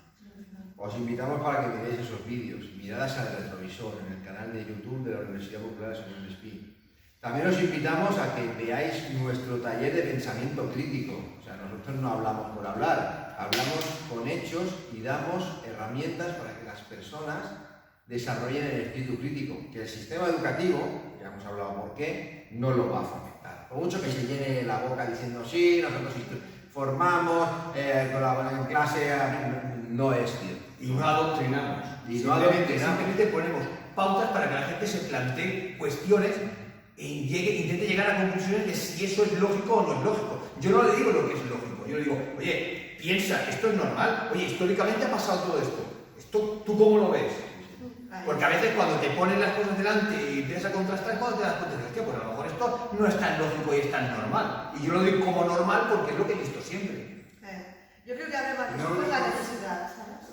Os invitamos para que veáis esos vídeos, miradas al retrovisor, en el canal de YouTube de la Universidad Popular de San Espí. También os invitamos a que veáis nuestro taller de pensamiento crítico. O sea, sea, nosotros no hablamos por hablar, hablamos con hechos y damos herramientas para que las personas desarrollen el espíritu crítico, que el sistema educativo, ya hemos hablado por qué, no lo va a fomentar. Por mucho que se llene la boca diciendo sí, nosotros formamos, colaboramos en clase, no es cierto. Y no adoctrinamos. Simplemente ponemos pautas para que la gente se plantee cuestiones e intente llegar a conclusiones de si eso es lógico o no es lógico. Yo no le digo lo que es lógico, yo le digo, oye, piensa, esto es normal, oye, históricamente ha pasado todo esto, ¿tú cómo lo ves? Porque a veces cuando te ponen las cosas delante y empiezas a contrastar, cuando te das cuenta de que, pues a lo mejor esto no es tan lógico y es tan normal. Y yo lo digo como normal porque es lo que he visto siempre. Yo creo que además no es la necesidad, ¿sabes?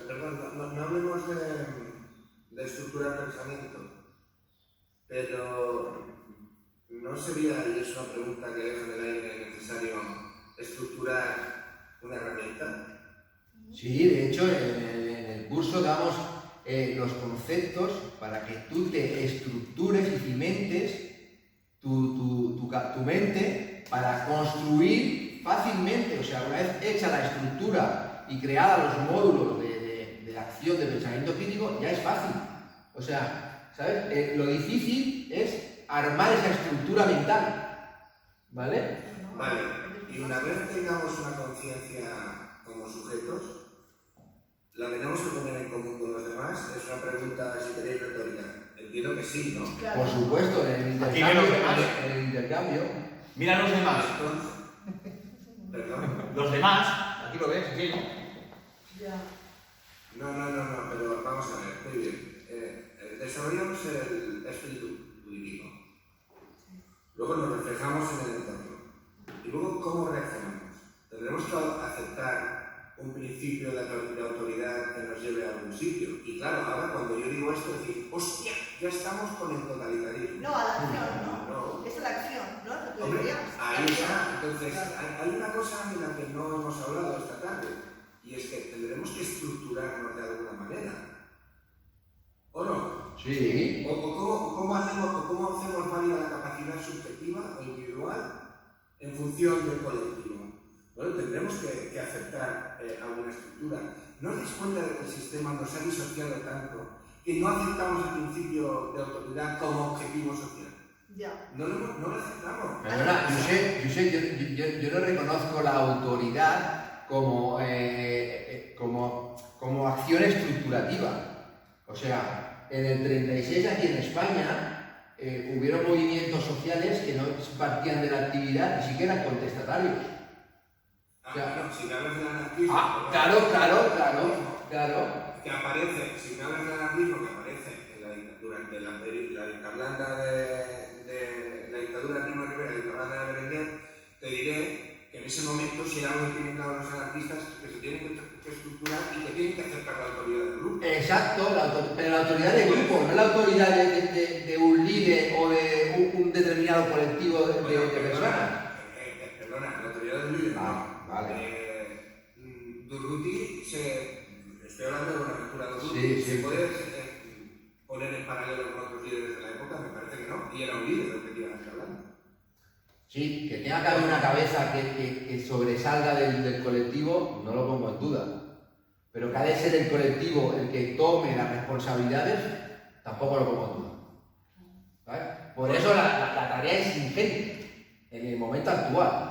Perdón, no hablemos de estructura de pensamiento, pero ¿no sería, y es una pregunta que deja en el aire, necesario estructurar una herramienta? Sí, de hecho, en el curso damos los conceptos para que tú te estructures y cimentes tu mente para construir fácilmente. O sea, una vez hecha la estructura y creada los módulos de acción de pensamiento crítico, ya es fácil. O sea, ¿sabes? Lo difícil es armar esa estructura mental. ¿Vale? Vale, y una vez tengamos una conciencia como sujetos, ¿la tenemos que poner en común con los demás? Es una pregunta, si queréis, retórica. Entiendo que sí, ¿no? Claro. Por supuesto, en el intercambio. Mira los demás. Perdón. Los demás, aquí lo ves, aquí. Ya. No, pero vamos a ver, muy bien. Desarrollamos el espíritu crítico. Luego nos reflejamos en el entorno. Y luego, ¿cómo reaccionamos? Tendremos que aceptar un principio de autoridad que nos lleve a algún sitio. Y claro, ahora cuando yo digo esto, decir, ¡hostia! Ya estamos con el totalitarismo. No, a la acción, No. ¿no? Es a la acción, ¿no? Hombre, ahí está. Entonces, hay una cosa de la que no hemos hablado esta tarde, y es que tendremos que estructurarnos de alguna manera. ¿O no? Sí. ¿Cómo hacemos válida la capacidad subjetiva o individual en función del colectivo? Bueno, tendremos que aceptar alguna estructura. ¿No os dais cuenta de que el sistema nos ha disociado tanto que no aceptamos el principio de autoridad como objetivo social? Ya. No lo aceptamos. Perdona, yo no reconozco la autoridad como acción estructurativa. O sea, en el 36 aquí en España hubieron movimientos sociales que no partían de la actividad ni siquiera contestatarios. Claro, si me hablas del anarquismo... Claro. Que aparece, si me hablas del anarquismo que aparece durante la dictadura de la dictadura de Primo de Rivera, la dictadura de Berenguer, te diré que en ese momento si era algo que tienen claro los anarquistas que se tienen que estructurar y que tienen que aceptar la autoridad del grupo. Exacto, pero la autoridad del grupo, no la autoridad de un líder o de un determinado colectivo de personas. Perdona, la autoridad del líder. Vale. Durruti estoy hablando de una lectura de Durruti. Sí. ¿Se puede poner en paralelo con otros líderes de la época? Me parece que no. Y era un líder del que iban hablando. Sí, que tenga que haber una cabeza que sobresalga del colectivo, no lo pongo en duda. Pero que ha de ser el colectivo el que tome las responsabilidades, tampoco lo pongo en duda. ¿Vale? Por eso la tarea es ingente en el momento actual.